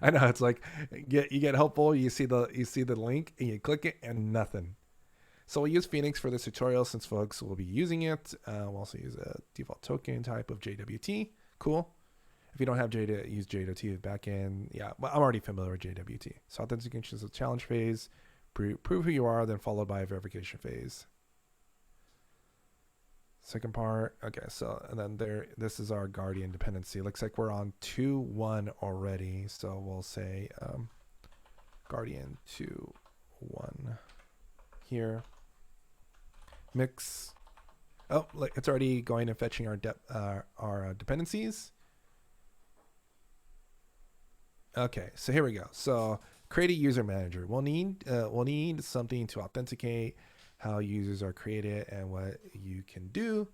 I know it's like you get helpful. You see the link and you click it and nothing. So we'll use Phoenix for this tutorial since folks will be using it. We'll also use a default token type of JWT. Cool. If you don't have J, use JWT backend. Yeah, well, I'm already familiar with JWT. So authentication is a challenge phase. Prove who you are, then followed by a verification phase. Second part. Okay, so and then this is our Guardian dependency. Looks like we're on 2.1 already. So we'll say Guardian 2.1 here. Mix. Oh, look, it's already going and fetching our dependencies. Okay, so here we go. So create a user manager. We'll need something to authenticate how users are created, and what you can do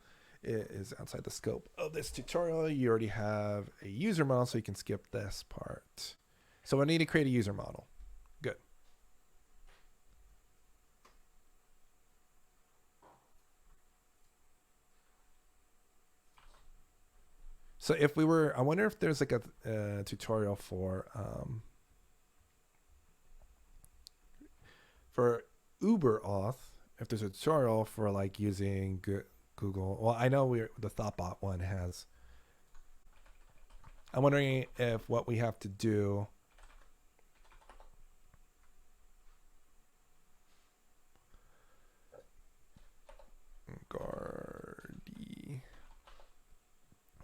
is outside the scope of this tutorial. You already have a user model, so you can skip this part. So I need to create a user model. Good. So if we were, I wonder if there's like a tutorial for Uber auth. If there's a tutorial for like using Google, well, I know the Thoughtbot one has. I'm wondering if what we have to do.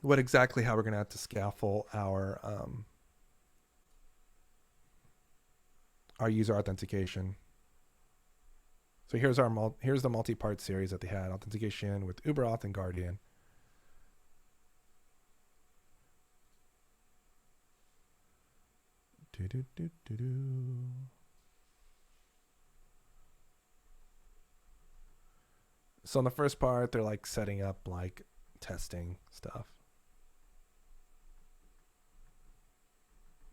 What exactly how we're going to have to scaffold our user authentication. So here's the multi-part series that they had: authentication with UberAuth and Guardian. So in the first part, they're like setting up like testing stuff.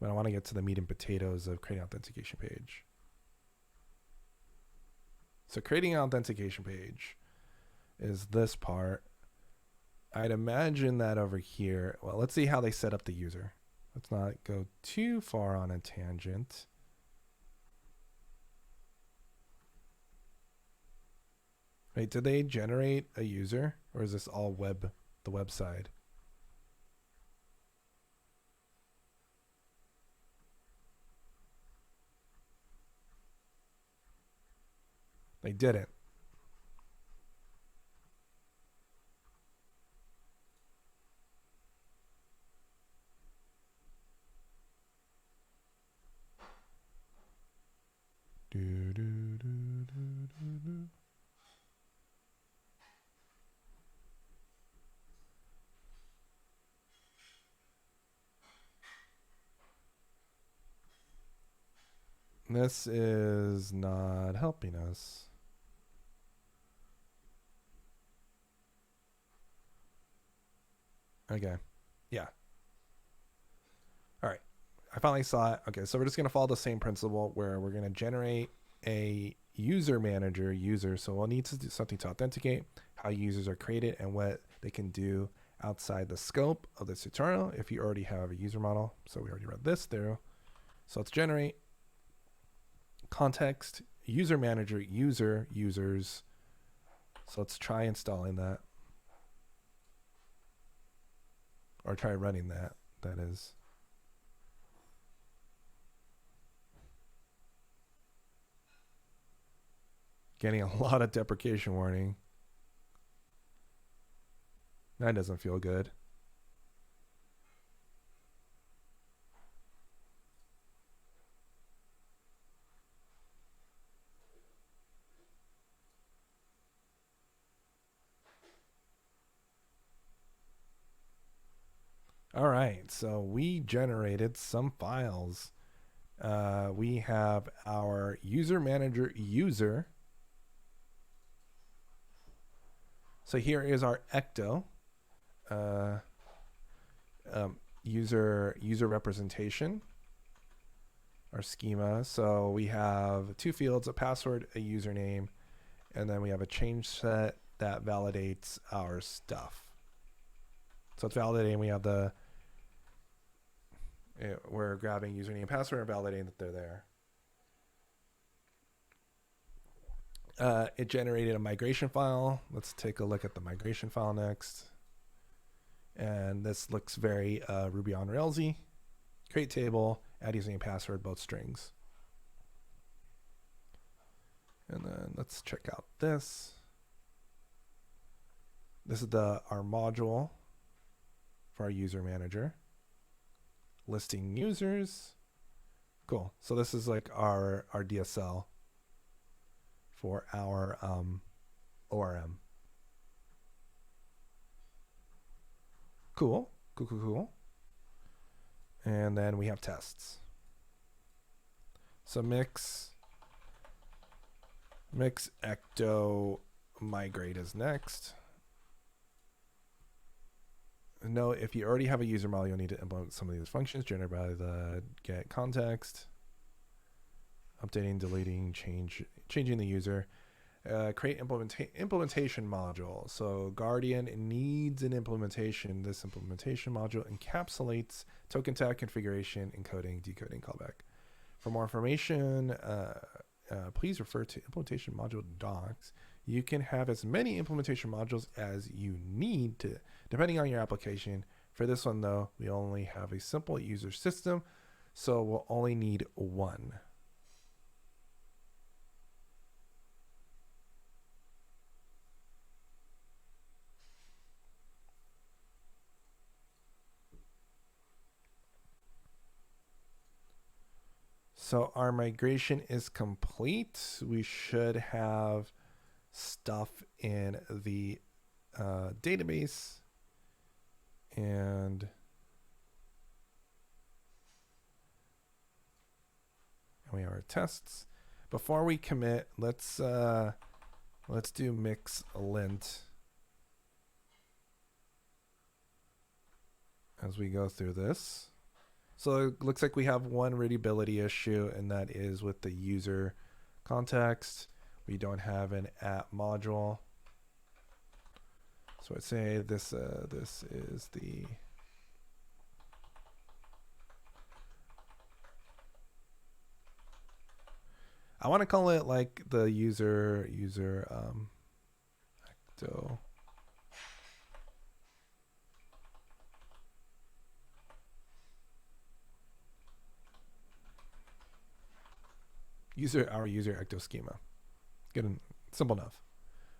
But I want to get to the meat and potatoes of creating an authentication page. So creating an authentication page is this part. I'd imagine that over here, well, let's see how they set up the user. Let's not go too far on a tangent. Wait, did they generate a user, or is this all the web side? They didn't. This is not helping us. Okay. Yeah. All right. I finally saw it. Okay, so we're just going to follow the same principle where we're going to generate a user manager user. So we'll need to do something to authenticate how users are created and what they can do outside the scope of this tutorial if you already have a user model. So we already read this through. So let's generate context user manager users. So let's try installing that, or try running that is. Getting a lot of deprecation warning. That doesn't feel good. All right, so we generated some files. We have our user manager user. So here is our ecto user representation. our schema. So we have two fields, a password, a username, and then we have a change set that validates our stuff. So it's validating. We have we're grabbing username and password and validating that they're there. It generated a migration file. Let's take a look at the migration file next. And this looks very Ruby on Railsy. Create table, add username and password, both strings. And then let's check out this. This is our module for our user manager. Listing users. Cool. So this is like our DSL for our ORM. Cool. And then we have tests. So mix ecto migrate is next. Note, if you already have a user model, you'll need to implement some of these functions generated by the get context, updating, deleting, changing the user, create implementation module. So Guardian needs an implementation. This implementation module encapsulates token tag configuration, encoding, decoding, callback. For more information, please refer to implementation module docs. You can have as many implementation modules as you need to, depending on your application. For this one though, we only have a simple user system, so we'll only need one. So our migration is complete. We should have stuff in the database, and we have our tests. Before we commit, let's do mix lint as we go through this. So it looks like we have one readability issue, and that is with the user context. We don't have an app module. So I'd say this is the I want to call it like the user ecto. Our user ecto schema. Good and simple enough.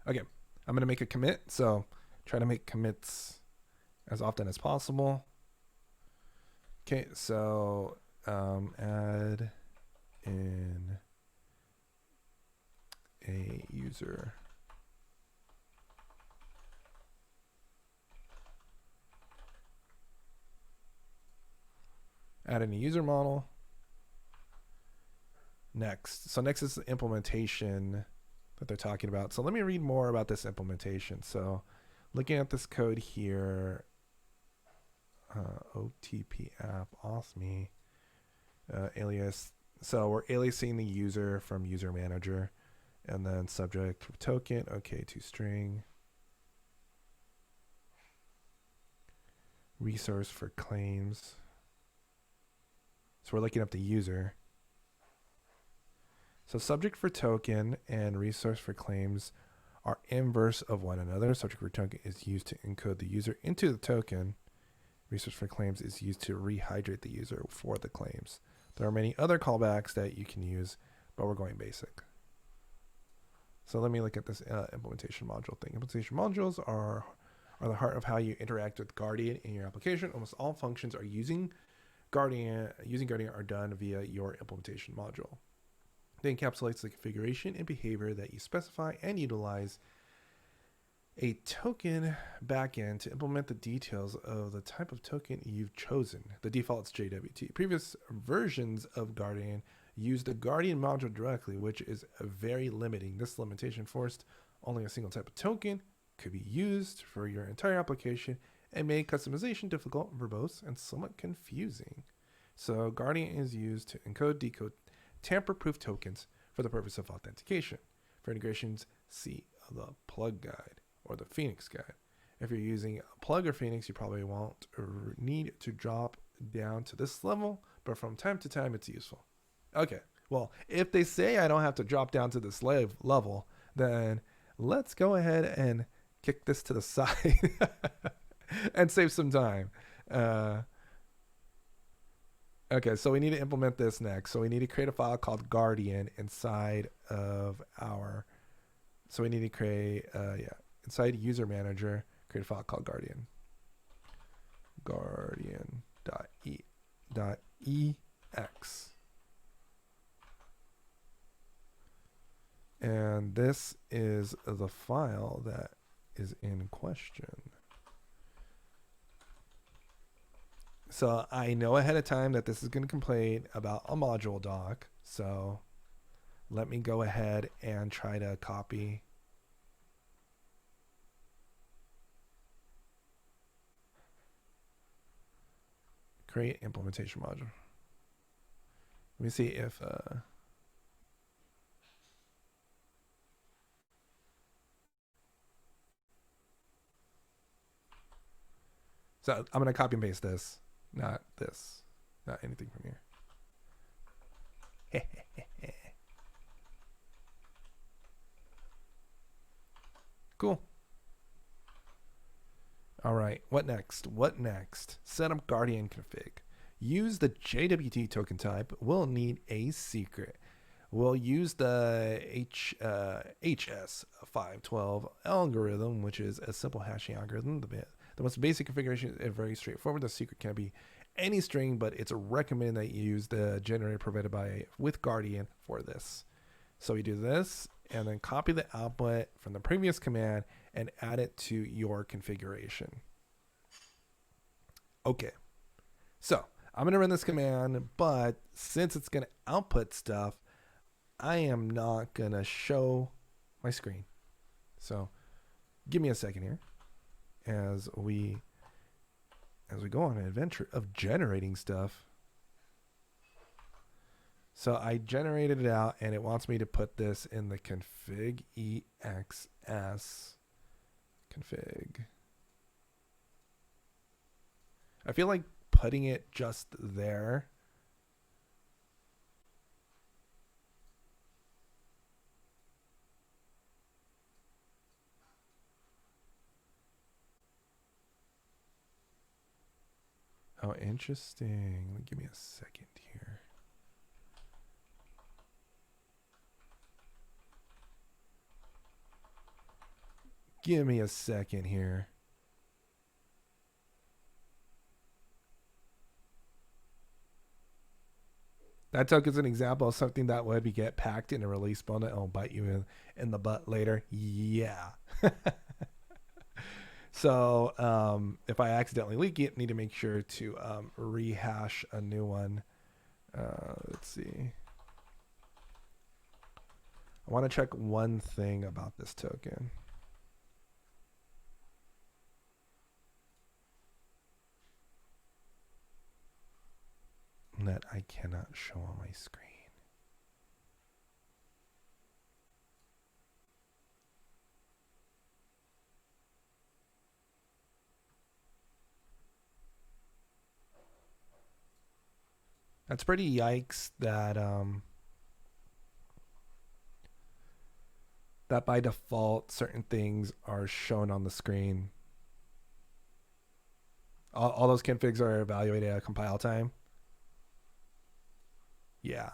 Okay, I'm gonna make a commit. So try to make commits as often as possible. Okay, so add in a user. Add in a user model. Next. So next is the implementation that they're talking about. So let me read more about this implementation. So looking at this code here, OTP app, auth me, alias. So we're aliasing the user from user manager, and then subject token, okay, to string, resource for claims. So we're looking up the user. So subject for token and resource for claims are inverse of one another. Subject for token is used to encode the user into the token. Resource for claims is used to rehydrate the user for the claims. There are many other callbacks that you can use, but we're going basic. So let me look at this implementation module thing. Implementation modules are the heart of how you interact with Guardian in your application. Almost all functions are using Guardian are done via your implementation module. It encapsulates the configuration and behavior that you specify and utilize a token backend to implement the details of the type of token you've chosen. The default is JWT. Previous versions of Guardian use the Guardian module directly, which is very limiting. This limitation forced only a single type of token could be used for your entire application and made customization difficult, verbose, and somewhat confusing. So Guardian is used to encode, decode tamper-proof tokens for the purpose of authentication. For integrations, see the plug guide or the Phoenix guide. If you're using a plug or Phoenix, you probably won't need to drop down to this level, but from time to time it's useful. Okay, well, if they say I don't have to drop down to this level, then let's go ahead and kick this to the side and save some time. Okay, so we need to implement this next. So we need to create a file called Guardian inside of our. So we need to create, inside user manager, create a file called Guardian. Guardian.ex. And this is the file that is in question. So I know ahead of time that this is going to complain about a module doc. So let me go ahead and try to copy. Create implementation module. Let me see if so I'm going to copy and paste this, not this, not anything from here. Cool. All right, what next? What next? Set up Guardian config. Use the JWT token type. We'll need a secret. We'll use the HS512 algorithm, which is a simple hashing algorithm. The most basic configuration is very straightforward. The secret can be any string, but it's recommended that you use the generator provided with Guardian for this. So we do this, and then copy the output from the previous command and add it to your configuration. Okay, so I'm going to run this command, but since it's going to output stuff, I am not going to show my screen. So give me a second here as we go on an adventure of generating stuff. So I generated it out, and it wants me to put this in the config exs config. I feel like putting it just there Oh, interesting. Give me a second here. Give me a second here. That took as an example of something that would get packed in a release bundle and will bite you in the butt later. Yeah. So if I accidentally leak it, need to make sure to rehash a new one. Let's see. I want to check one thing about this token. That I cannot show on my screen. That's pretty yikes that that by default certain things are shown on the screen. All those configs are evaluated at compile time. Yeah.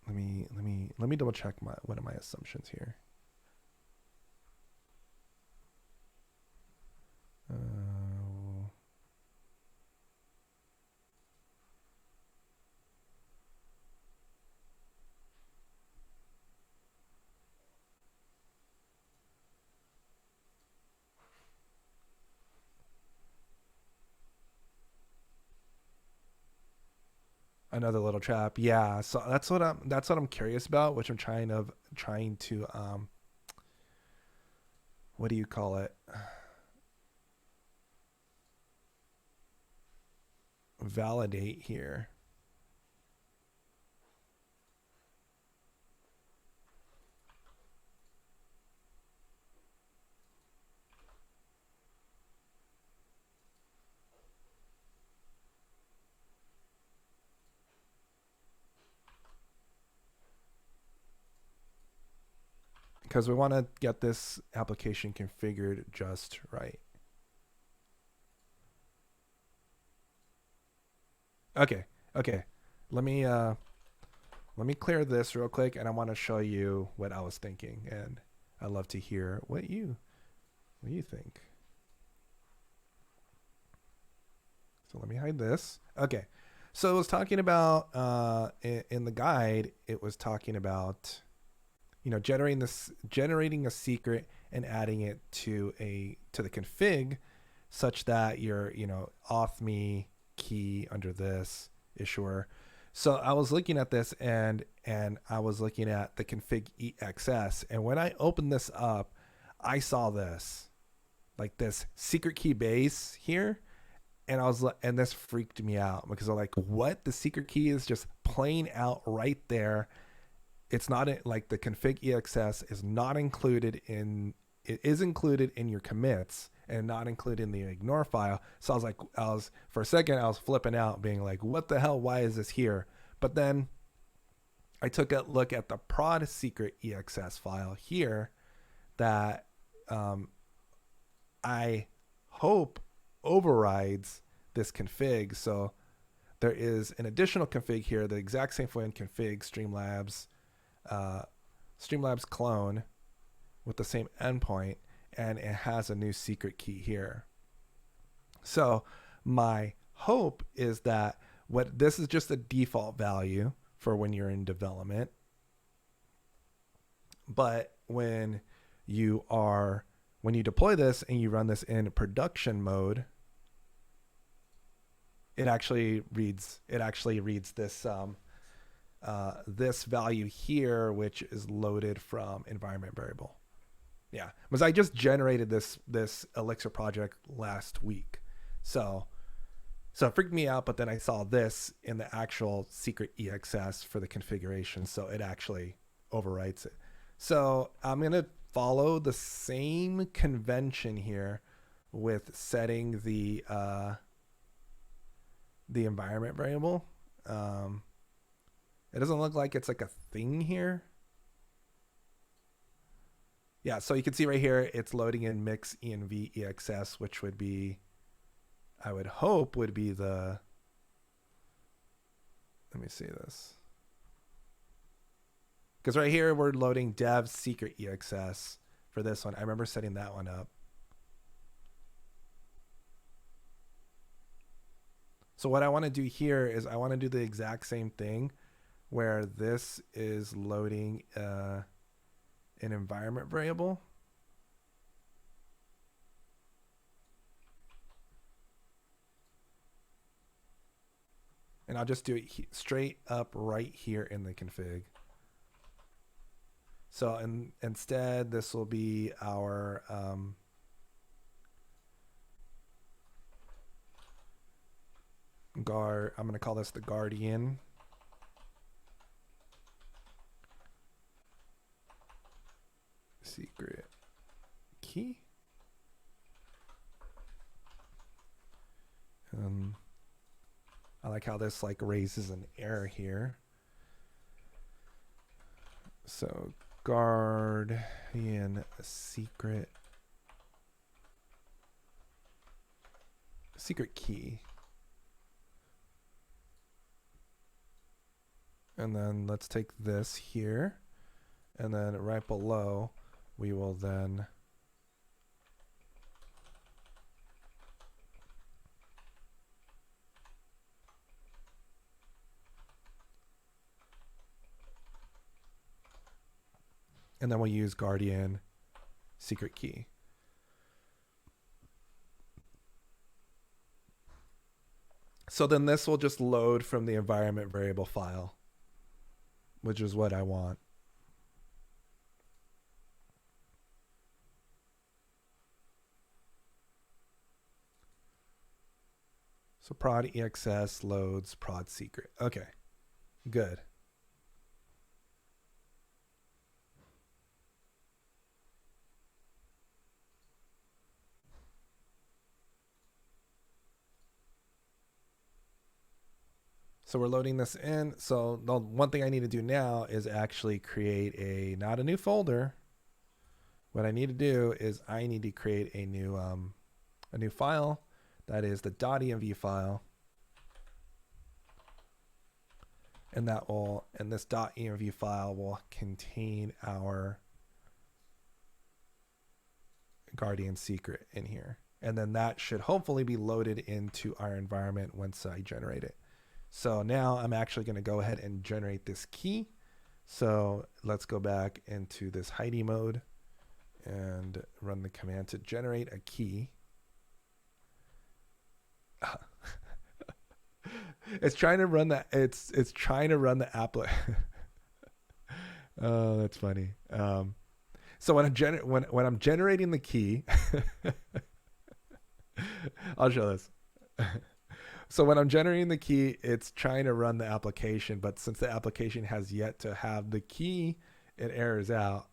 Let me double check one of my assumptions here. Another little trap. Yeah, so that's what I'm curious about, which I'm trying to what do you call it? validate here. Because we want to get this application configured just right. Okay. Let me clear this real quick, and I want to show you what I was thinking, and I'd love to hear what you think. So let me hide this. Okay. So it was talking about in the guide, it was talking about generating a secret and adding it to the config such that your auth me key under this issuer. So I was looking at this and I was looking at the config exs, and when I opened this up, I saw this, like this secret key base here, and this freaked me out because I'm like, what? The secret key is just playing out right there. It's not like the config exs is not included in, it is included in your commits and not included in the ignore file. So for a second, I was flipping out being like, what the hell? Why is this here? But then I took a look at the prod secret exs file here that I hope overrides this config. So there is an additional config here, the exact same one config Streamlabs clone with the same endpoint, and it has a new secret key here. So my hope is that this is just a default value for when you're in development, but when you deploy this and you run this in production mode, it actually reads this this value here, which is loaded from environment variable. Yeah, because I just generated this Elixir project last week, so it freaked me out. But then I saw this in the actual secret exs for the configuration, so it actually overwrites it. So I'm gonna follow the same convention here with setting the environment variable. It doesn't look like it's like a thing here. Yeah, so you can see right here, it's loading in mix env exs, which would be, I would hope would be let me see this. Because right here, we're loading dev secret exs for this one. I remember setting that one up. So what I want to do here is I want to do the exact same thing where this is loading an environment variable. And I'll just do it straight up right here in the config. So instead, this will be our I'm going to call this the guardian. Secret key. I like how this like raises an error here. So guardian secret key. And then let's take this here, and then right below we will then we'll use guardian secret key. So then this will just load from the environment variable file, which is what I want. So prod exs loads prod secret. Okay, good. So we're loading this in. So the one thing I need to do now is actually create not a new folder. What I need to do is I need to create a new file. That is the .env file. And this .env file will contain our Guardian secret in here. And then that should hopefully be loaded into our environment once I generate it. So now I'm actually going to go ahead and generate this key. So let's go back into this Heidi mode and run the command to generate a key. It's trying to run that. It's trying to run the applet. Oh, that's funny. So when I'm generating the key, I'll show this. So when I'm generating the key, it's trying to run the application, but since the application has yet to have the key, it errors out.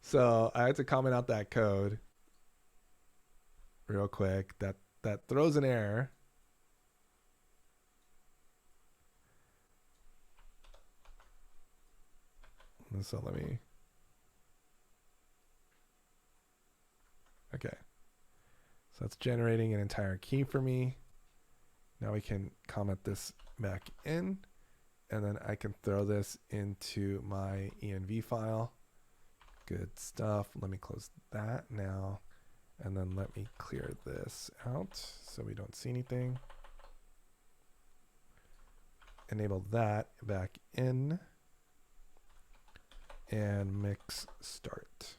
So I had to comment out that code real quick. That throws an error. So let me. Okay. So it's generating an entire key for me. Now we can comment this back in, and then I can throw this into my env file. Good stuff. Let me close that now, and then let me clear this out so we don't see anything. Enable that back in, and mix start.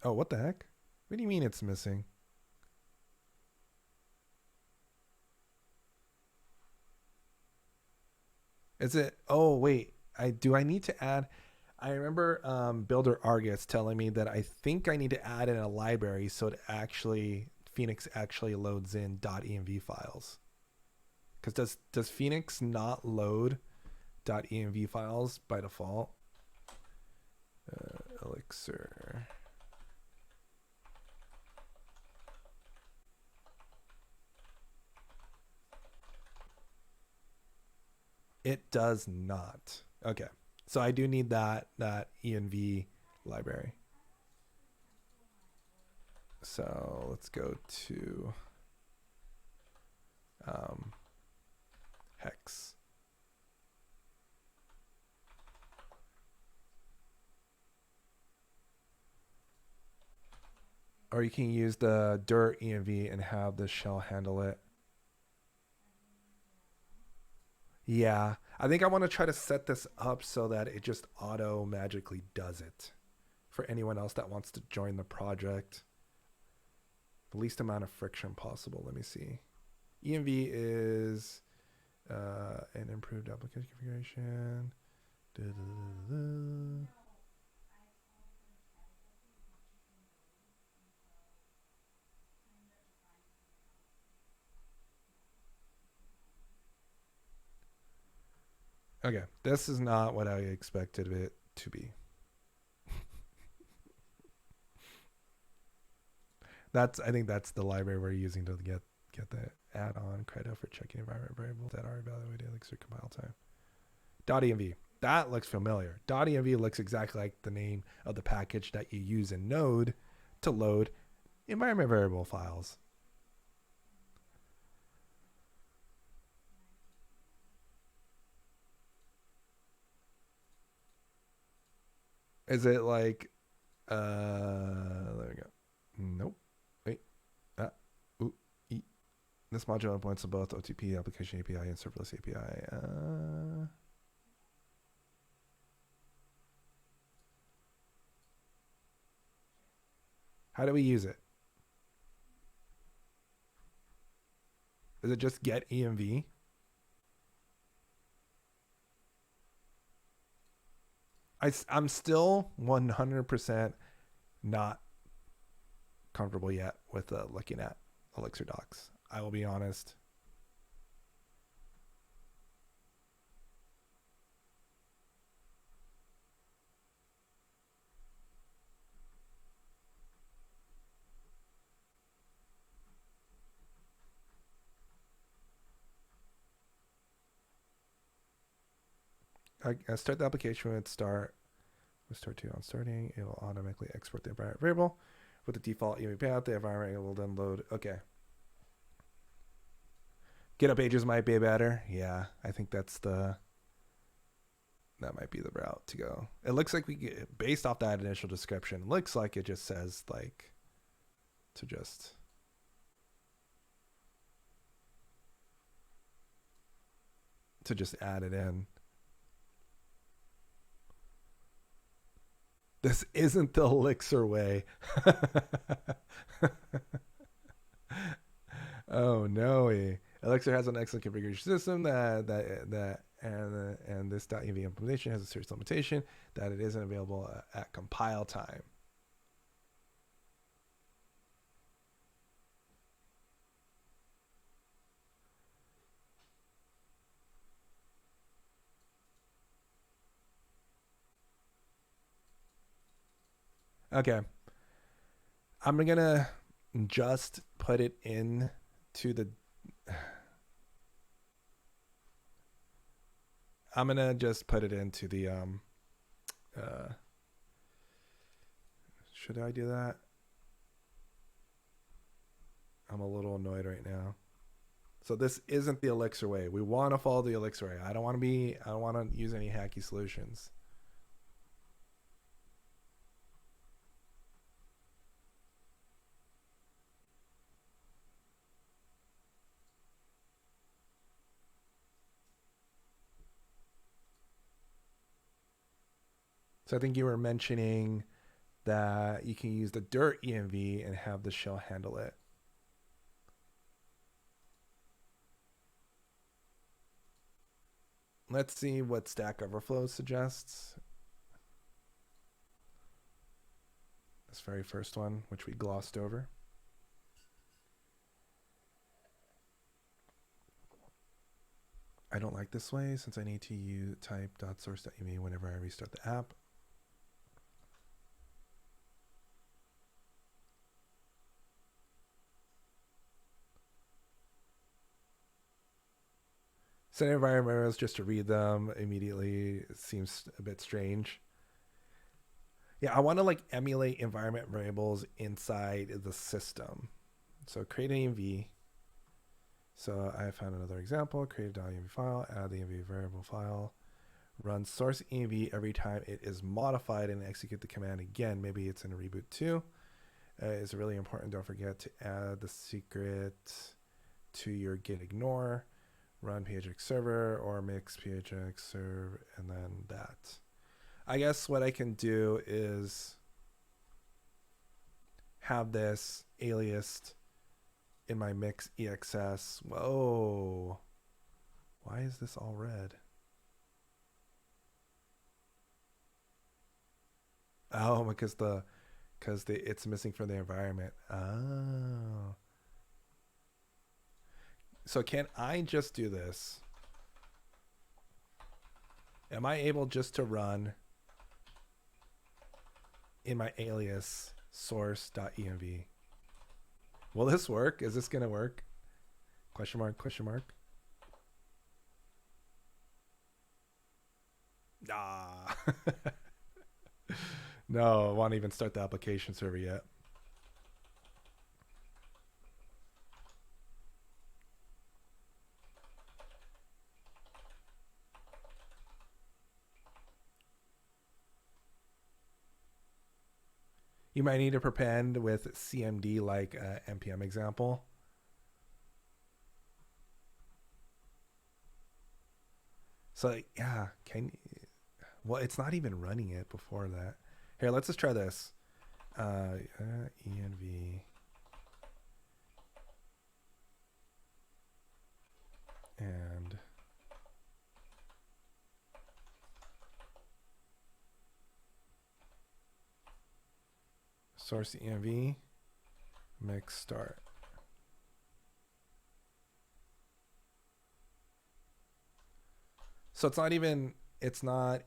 Oh, what the heck? What do you mean it's missing? Is it? Oh, wait. Do I need to add? I remember Builder Argus telling me that I think I need to add in a library so it actually Phoenix actually loads in .env files. Because does Phoenix not load .env files by default? Elixir. It does not. Okay. So I do need that env library. So let's go to hex. Or you can use the dir env and have the shell handle it. Yeah, I think I want to try to set this up so that it just auto magically does it for anyone else that wants to join the project. The least amount of friction possible. Let me see. env is an improved application configuration. Okay, this is not what I expected it to be. I think that's the library we're using to get the add-on credit for checking environment variables that are evaluated Elixir compile time. .env. That looks familiar. .env looks exactly like the name of the package that you use in Node to load environment variable files. Is it like there we go. Nope. Wait. This module points to both OTP application API and serverless API. How do we use it? Is it just get env? I'm still 100% not comfortable yet with looking at Elixir docs. I will be honest. I start the application with start. With start 2 on starting, it will automatically export the environment variable with the default EMV path. The environment will then load. Okay. GitHub pages might be better. Yeah, I think that might be the route to go. It looks like we get, based off that initial description, looks like it just says like to just add it in. This isn't the Elixir way. Oh no! Elixir has an excellent configuration system and this .env implementation has a serious limitation that it isn't available at compile time. Okay. I'm gonna just put it in to the I'm gonna just put it into the should I do that? I'm a little annoyed right now. So this isn't the Elixir way. We want to follow the Elixir way. I don't want to use any hacky solutions. So I think you were mentioning that you can use the dirt env and have the shell handle it. Let's see what Stack Overflow suggests. This very first one, which we glossed over. I don't like this way since I need to use type.source.env whenever I restart the app. Set environment variables just to read them immediately seems a bit strange. Yeah, I want to like emulate environment variables inside the system. So create an env. So I found another example. Create a .env file, add the env variable file, run source env every time it is modified, and execute the command again. Maybe it's in a reboot too. It's really important. Don't forget to add the secret to your git ignore. Run phx server or mix phx serve, and then that. I guess what I can do is have this aliased in my mix exs. Whoa, why is this all red? Oh, because it's missing from the environment. Oh. So can I just do this? Am I able just to run in my alias source.env? Will this work? Is this going to work? Question mark, question mark. Ah. No, I won't even start the application server yet. You might need to prepend with CMD like npm example. So yeah, well, it's not even running it before that. Here, let's just try this. Env and source env mixstart. So it's not even, it's not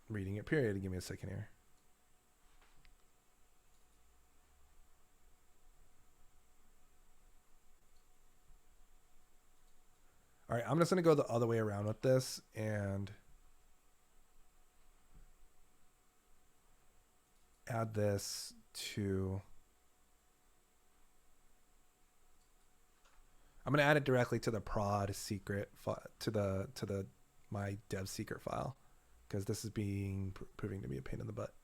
reading it, period. Give me a second here. All right, I'm just gonna go the other way around with this and add this to, I'm gonna add it directly to the prod secret to the my dev secret file, because this is proving to be a pain in the butt.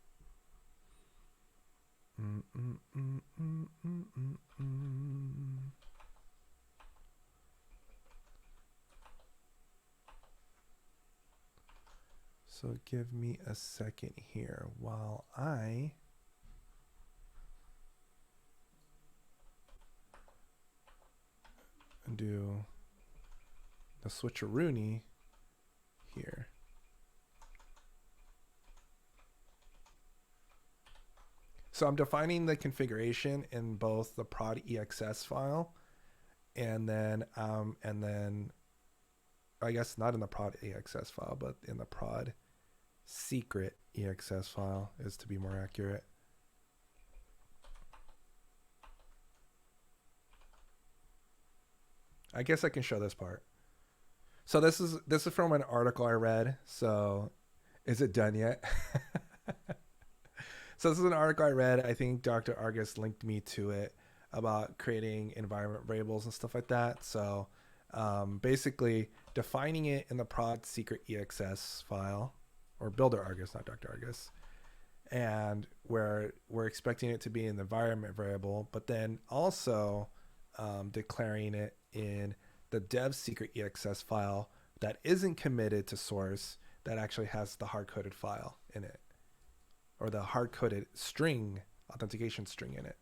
So give me a second here while I do the switcheroony here. So I'm defining the configuration in both the prod exs file and then I guess not in the prod exs file, but in the prod secret exs file is to be more accurate. I guess I can show this part. So this is from an article I read. So is it done yet? So this is an article I read. I think Dr. Argus linked me to it about creating environment variables and stuff like that. So basically defining it in the prod secret exs file, or builder Argus, not Dr. Argus. And where we're expecting it to be an environment variable, but then also declaring it in the dev secret exs file that isn't committed to source, that actually has the hard-coded file in it, or the hard-coded string, authentication string in it.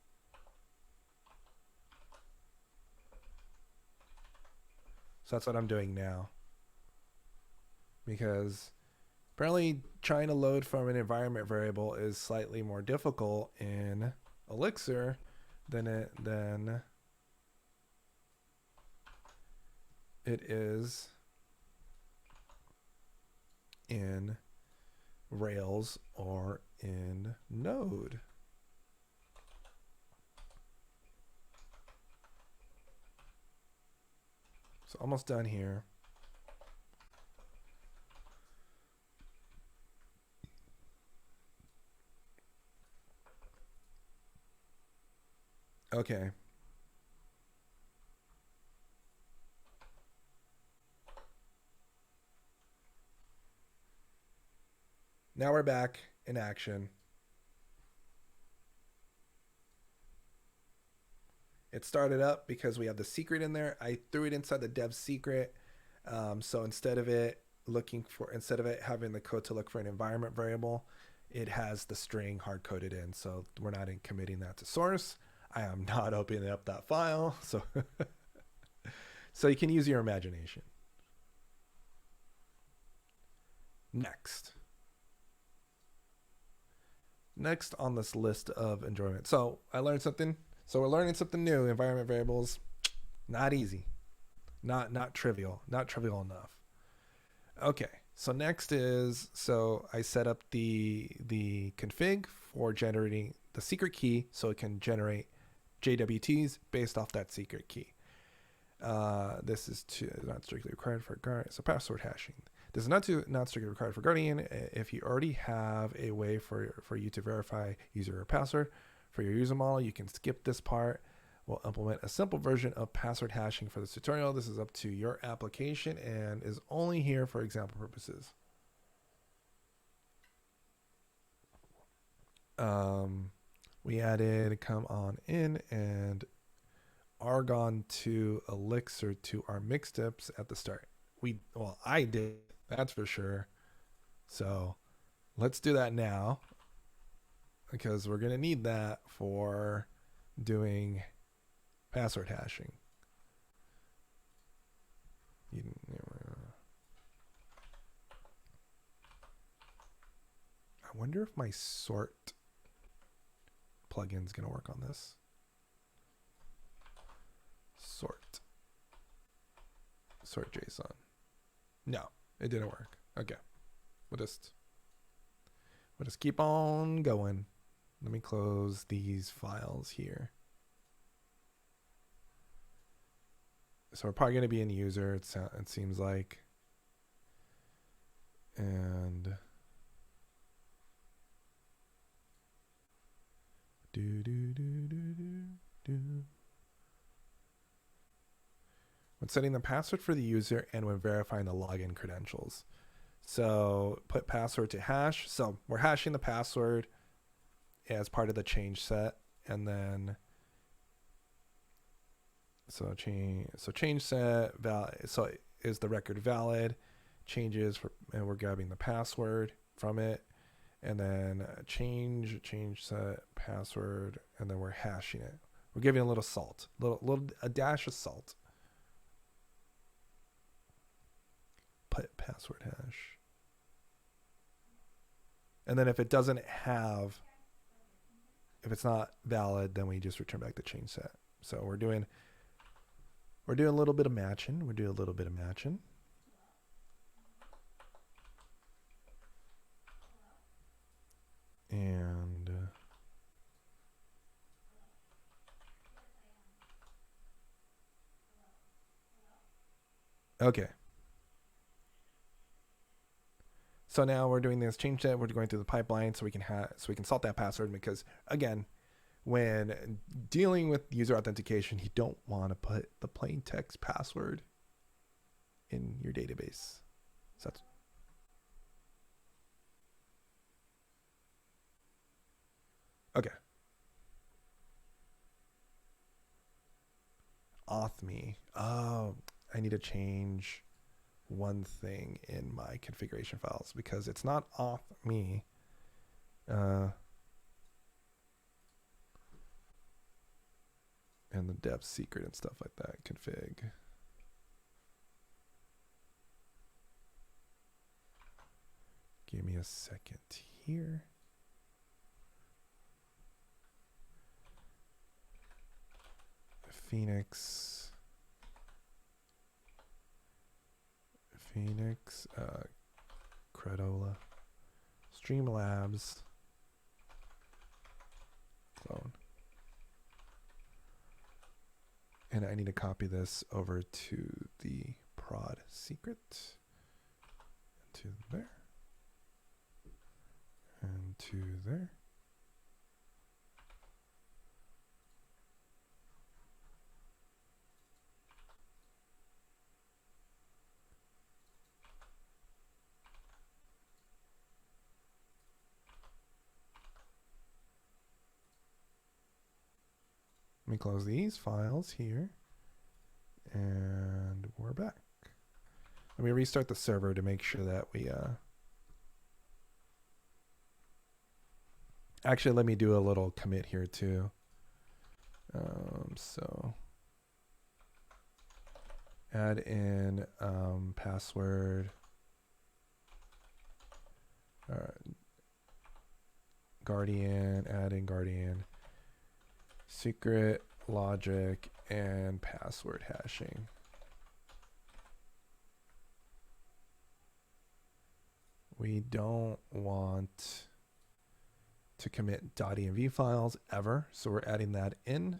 So that's what I'm doing now, because apparently trying to load from an environment variable is slightly more difficult in Elixir than it is in Rails or in Node. So almost done here. Okay. Now we're back in action. It started up because we have the secret in there. I threw it inside the dev secret. So instead of it having the code to look for an environment variable, it has the string hard coded in. So we're not committing that to source. I am not opening up that file. So, so you can use your imagination. Next on this list of enjoyment. So I learned something. So we're learning something new. Environment variables, not easy, not trivial enough. Okay. So next is, so I set up the config for generating the secret key, so it can generate JWTs based off that secret key. This is not strictly required for Guardian. So password hashing. This is not strictly required for Guardian. If you already have a way for you to verify user or password for your user model, you can skip this part. We'll implement a simple version of password hashing for this tutorial. This is up to your application and is only here for example purposes. We added come on in and Argon to Elixir to our mixtips at the start. I did, that's for sure. So let's do that now, because we're going to need that for doing password hashing. I wonder if my sort plugin's going to work on this. Sort JSON. No, it didn't work. Okay. We'll just keep on going. Let me close these files here. So we're probably going to be in user, it seems like. And when setting the password for the user and when verifying the login credentials. So put password to hash. So we're hashing the password as part of the change set, and then change set valid. So is the record valid? Changes for, and we're grabbing the password from it, and then change set password, and then we're hashing it. We're giving a little salt, a dash of salt. Put password hash, and then if it doesn't have, if it's not valid, then we just return back the change set. So we're doing a little bit of matching. And okay. So now we're doing this change set. We're going through the pipeline so we can salt that password, because again, when dealing with user authentication, you don't want to put the plain text password in your database. So that's okay. Auth me. Oh, I need to change one thing in my configuration files because it's not auth me. And the dev secret and stuff like that. Config. Give me a second here. Phoenix, Credola, Streamlabs, clone. And I need to copy this over to the prod secret, to there, and to there. Let me close these files here, and we're back. Let me restart the server to make sure that we actually, let me do a little commit here too. So add in password, guardian, add in guardian, secret, logic, and password hashing. We don't want to commit .env files ever, so we're adding that in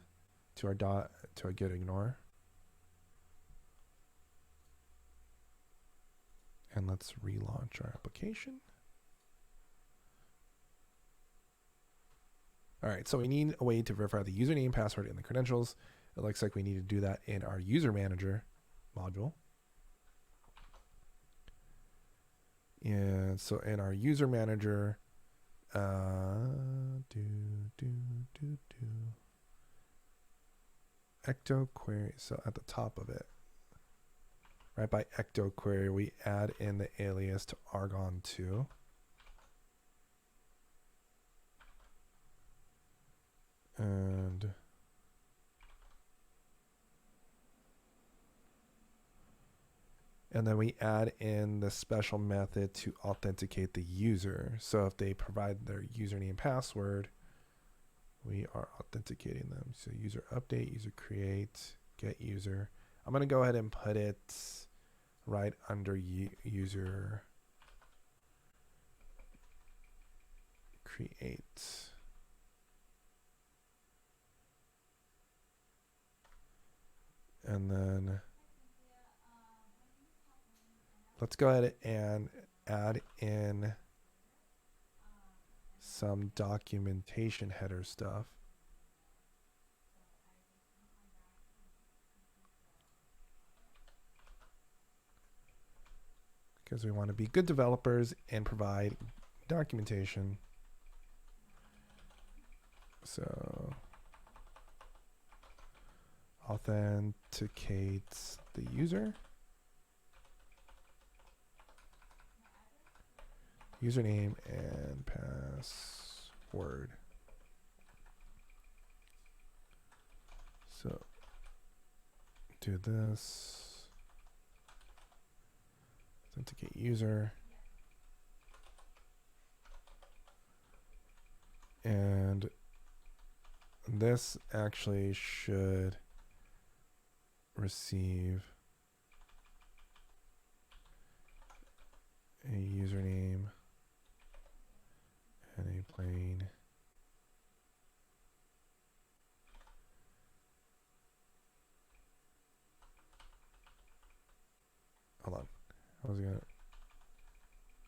to our get ignore. And let's relaunch our application. All right, so we need a way to verify the username, password, and the credentials. It looks like we need to do that in our user manager module. And so in our user manager, ecto query. So at the top of it, right by ecto query, we add in the alias to argon2. And then we add in the special method to authenticate the user. So if they provide their username and password, we are authenticating them. So user update, user create, get user. I'm going to go ahead and put it right under user create. And then let's go ahead and add in some documentation header stuff. Because we want to be good developers and provide documentation. So authenticates the user. Username and password. So do this. Authenticate user. And this actually should receive a username and a plain hold on. I was gonna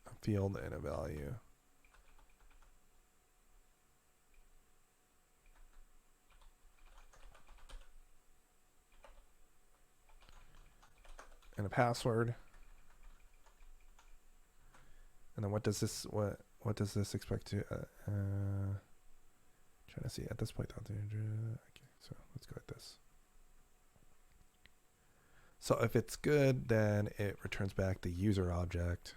a field and a value. And a password. And then what does this expect to trying to see at this point. Okay, so let's go like this. So if it's good, then it returns back the user object.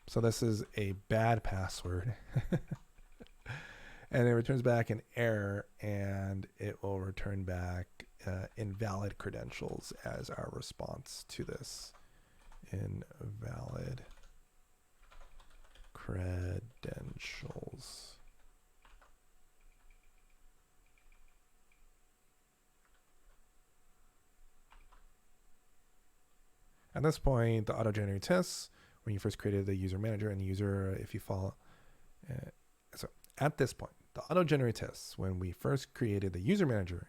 So this is a bad password. And it returns back an error, and it will return back invalid credentials as our response to this. Invalid credentials. At this point, the auto-generated tests, when you first created the user manager and the user, if you follow, so at this point, the auto-generated tests, when we first created the user manager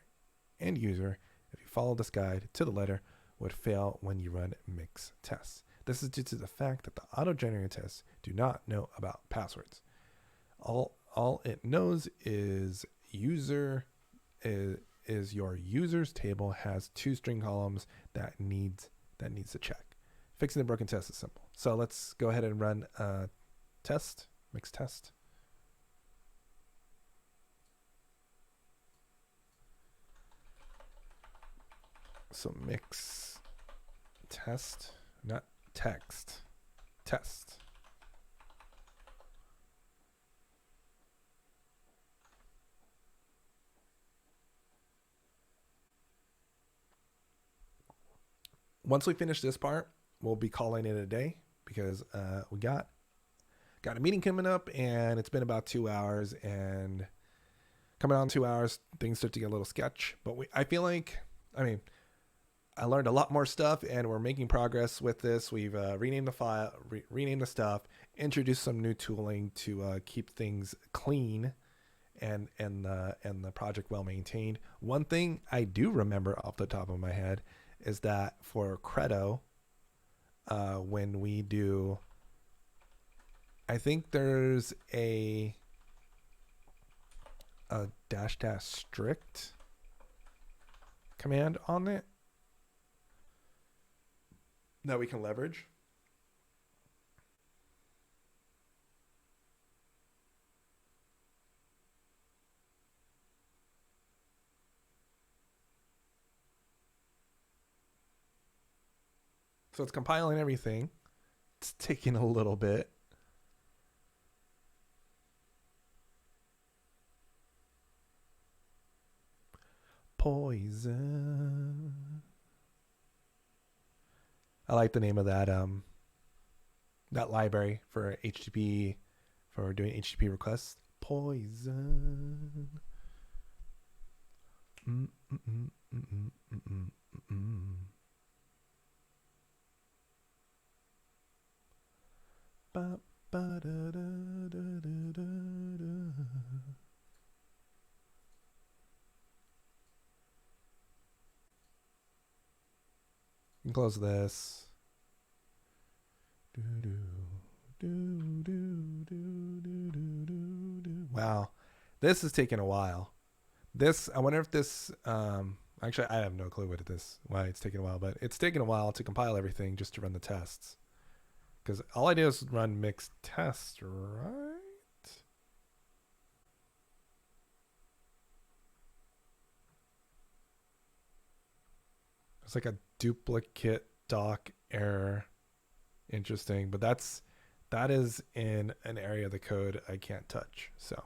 and user, if you follow this guide to the letter, would fail when you run mix tests. This is due to the fact that the auto-generated tests do not know about passwords. All it knows is user is your users table has 2 string columns that needs a check. Fixing the broken test is simple. So let's go ahead and run a test, mix test. So mix test, not text, test. Once we finish this part, we'll be calling it a day because we got a meeting coming up, and it's been about 2 hours, and coming on 2 hours, things start to get a little sketch. But I feel like, I learned a lot more stuff, and we're making progress with this. We've renamed the file, renamed the stuff, introduced some new tooling to keep things clean and the project well maintained. One thing I do remember off the top of my head is that for Credo, when we do, I think there's a -- strict command on it that we can leverage. So it's compiling everything. It's taking a little bit. Poison. I like the name of that library for HTTP, for doing HTTP requests. Poison. Mm, mm, mm, mm, mm, mm, mm, mm. Ba, ba, da, da, da, da, da, da. Close this. Wow, this is taking a while. This, I wonder if this. Actually, I have no clue why it's taking a while, but it's taking a while to compile everything just to run the tests. Because all I do is run mixed test, right? It's like a duplicate doc error. Interesting, but that is in an area of the code I can't touch. So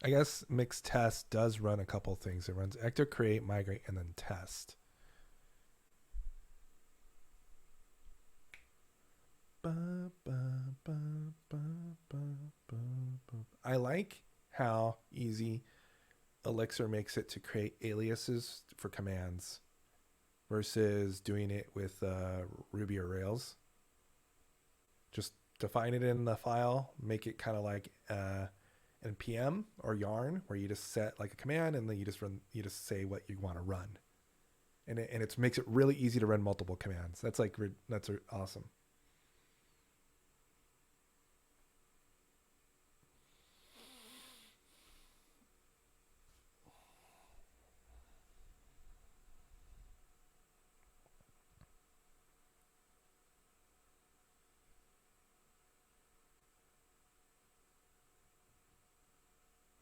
I guess mixed test does run a couple things. It runs ecto create, migrate, and then test. I like how easy Elixir makes it to create aliases for commands versus doing it with Ruby or Rails. Just define it in the file, make it kind of like npm or yarn, where you just set like a command and then you just say what you want to run, and it makes it really easy to run multiple commands. That's awesome.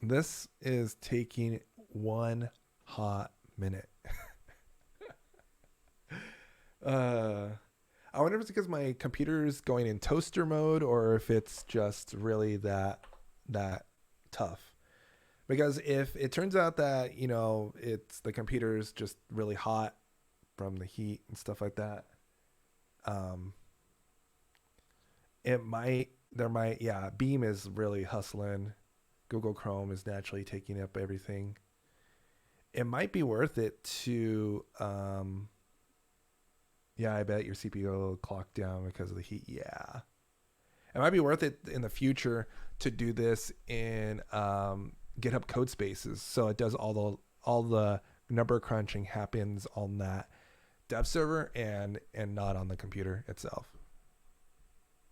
This is taking one hot minute. I wonder if it's because my computer is going in toaster mode or if it's just really that tough. Because if it turns out that, it's the computer's just really hot from the heat and stuff like that, um, Beam is really hustling. Google Chrome is naturally taking up everything. It might be worth it to, I bet your CPU will clock down because of the heat. Yeah. It might be worth it in the future to do this in GitHub code spaces. So it does all the number crunching happens on that dev server and not on the computer itself.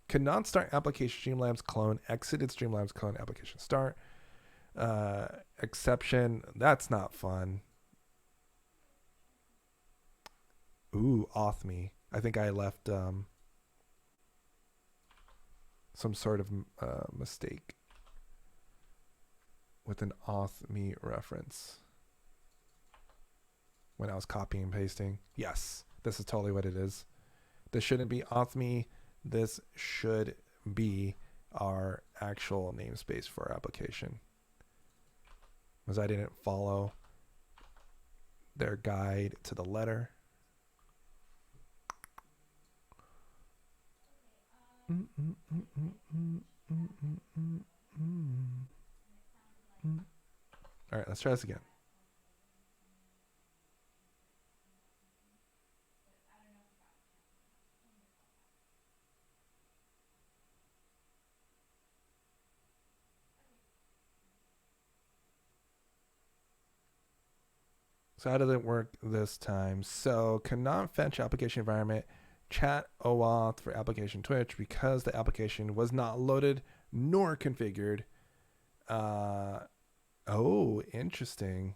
Cannot start application Streamlabs clone, exited Streamlabs clone, application start. Exception, that's not fun. Ooh, auth me. I think I left some sort of mistake with an auth me reference when I was copying and pasting. Yes, this is totally what it is. This shouldn't be auth me. This should be our actual namespace for our application, because I didn't follow their guide to the letter. All right, let's try this again. So how did it work this time? So cannot fetch application environment chat OAuth for application Twitch because the application was not loaded nor configured. Oh, interesting.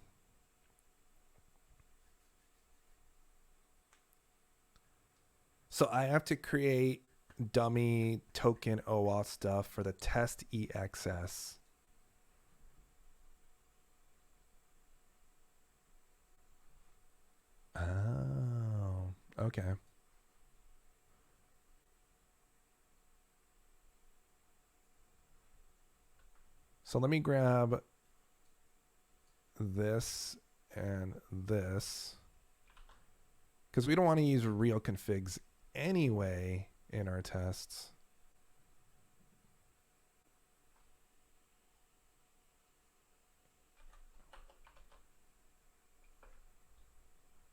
So I have to create dummy token OAuth stuff for the test EXS. Oh, okay. So let me grab this and this, because we don't want to use real configs anyway in our tests.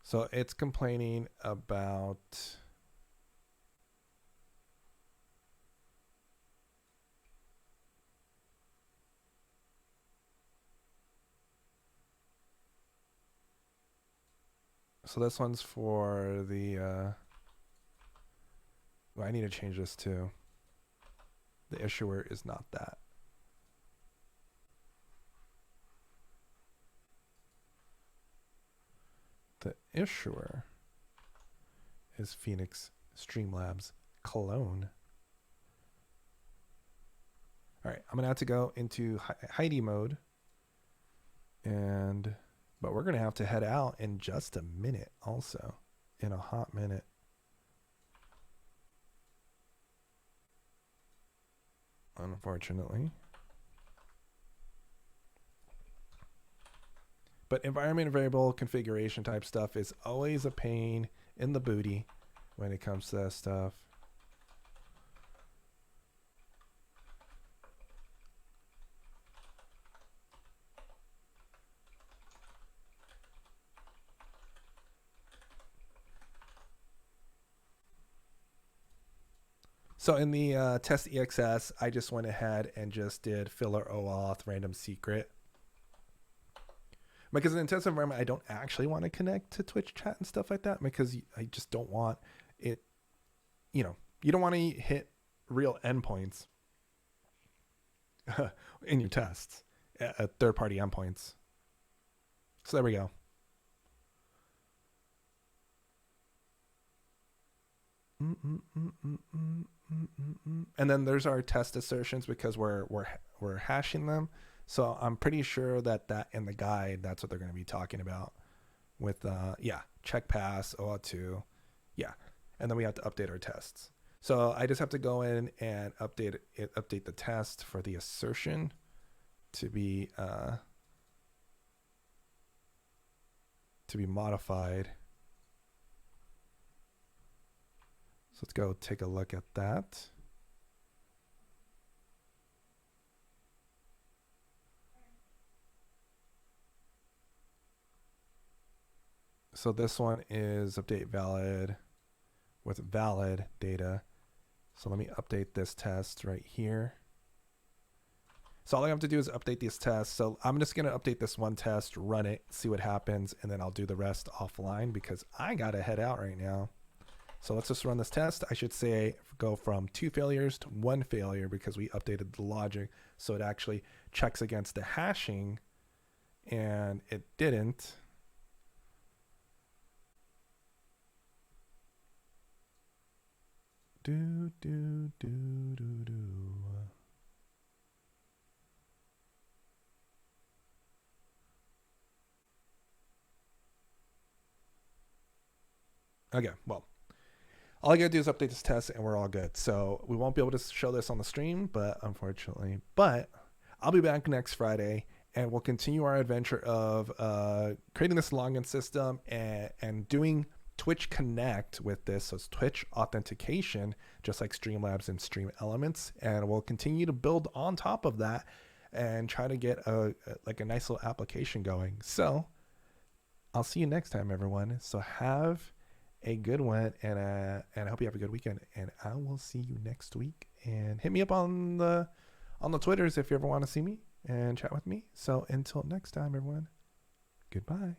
So it's complaining about so this one's for the well, I need to change this too. The issuer is not that. The issuer is Phoenix Streamlabs clone. All right, I'm gonna have to go into Heidi mode, but we're gonna have to head out in just a minute, also, in a hot minute. Unfortunately. But environment variable configuration type stuff is always a pain in the booty when it comes to that stuff. So in the test EXS, I just went ahead and just did filler OAuth random secret. Because in the test environment, I don't actually want to connect to Twitch chat and stuff like that, because I just don't want it, you know, you don't want to hit real endpoints in your tests, at third-party endpoints. So there we go. And then there's our test assertions, because we're hashing them. So I'm pretty sure that in the guide, that's what they're going to be talking about with, yeah, check pass, OAuth2, yeah. And then we have to update our tests. So I just have to go in and update the test for the assertion to be modified. So let's go take a look at that. So this one is update valid with valid data. So let me update this test right here. So all I have to do is update these tests. So I'm just going to update this one test, run it, see what happens, and then I'll do the rest offline, because I got to head out right now. So let's just run this test. I should say go from 2 failures to 1 failure, because we updated the logic. So it actually checks against the hashing, and it didn't. Do, do, do, do, do. Okay, well, all I gotta do is update this test and we're all good. So we won't be able to show this on the stream, but unfortunately, I'll be back next Friday, and we'll continue our adventure of creating this login system and doing Twitch Connect with this. So it's Twitch authentication, just like Streamlabs and Stream Elements. And we'll continue to build on top of that and try to get a nice little application going. So I'll see you next time, everyone. So have a good one, and I hope you have a good weekend, and I will see you next week. And hit me up on the Twitters if you ever want to see me and chat with me. So until next time, everyone, goodbye.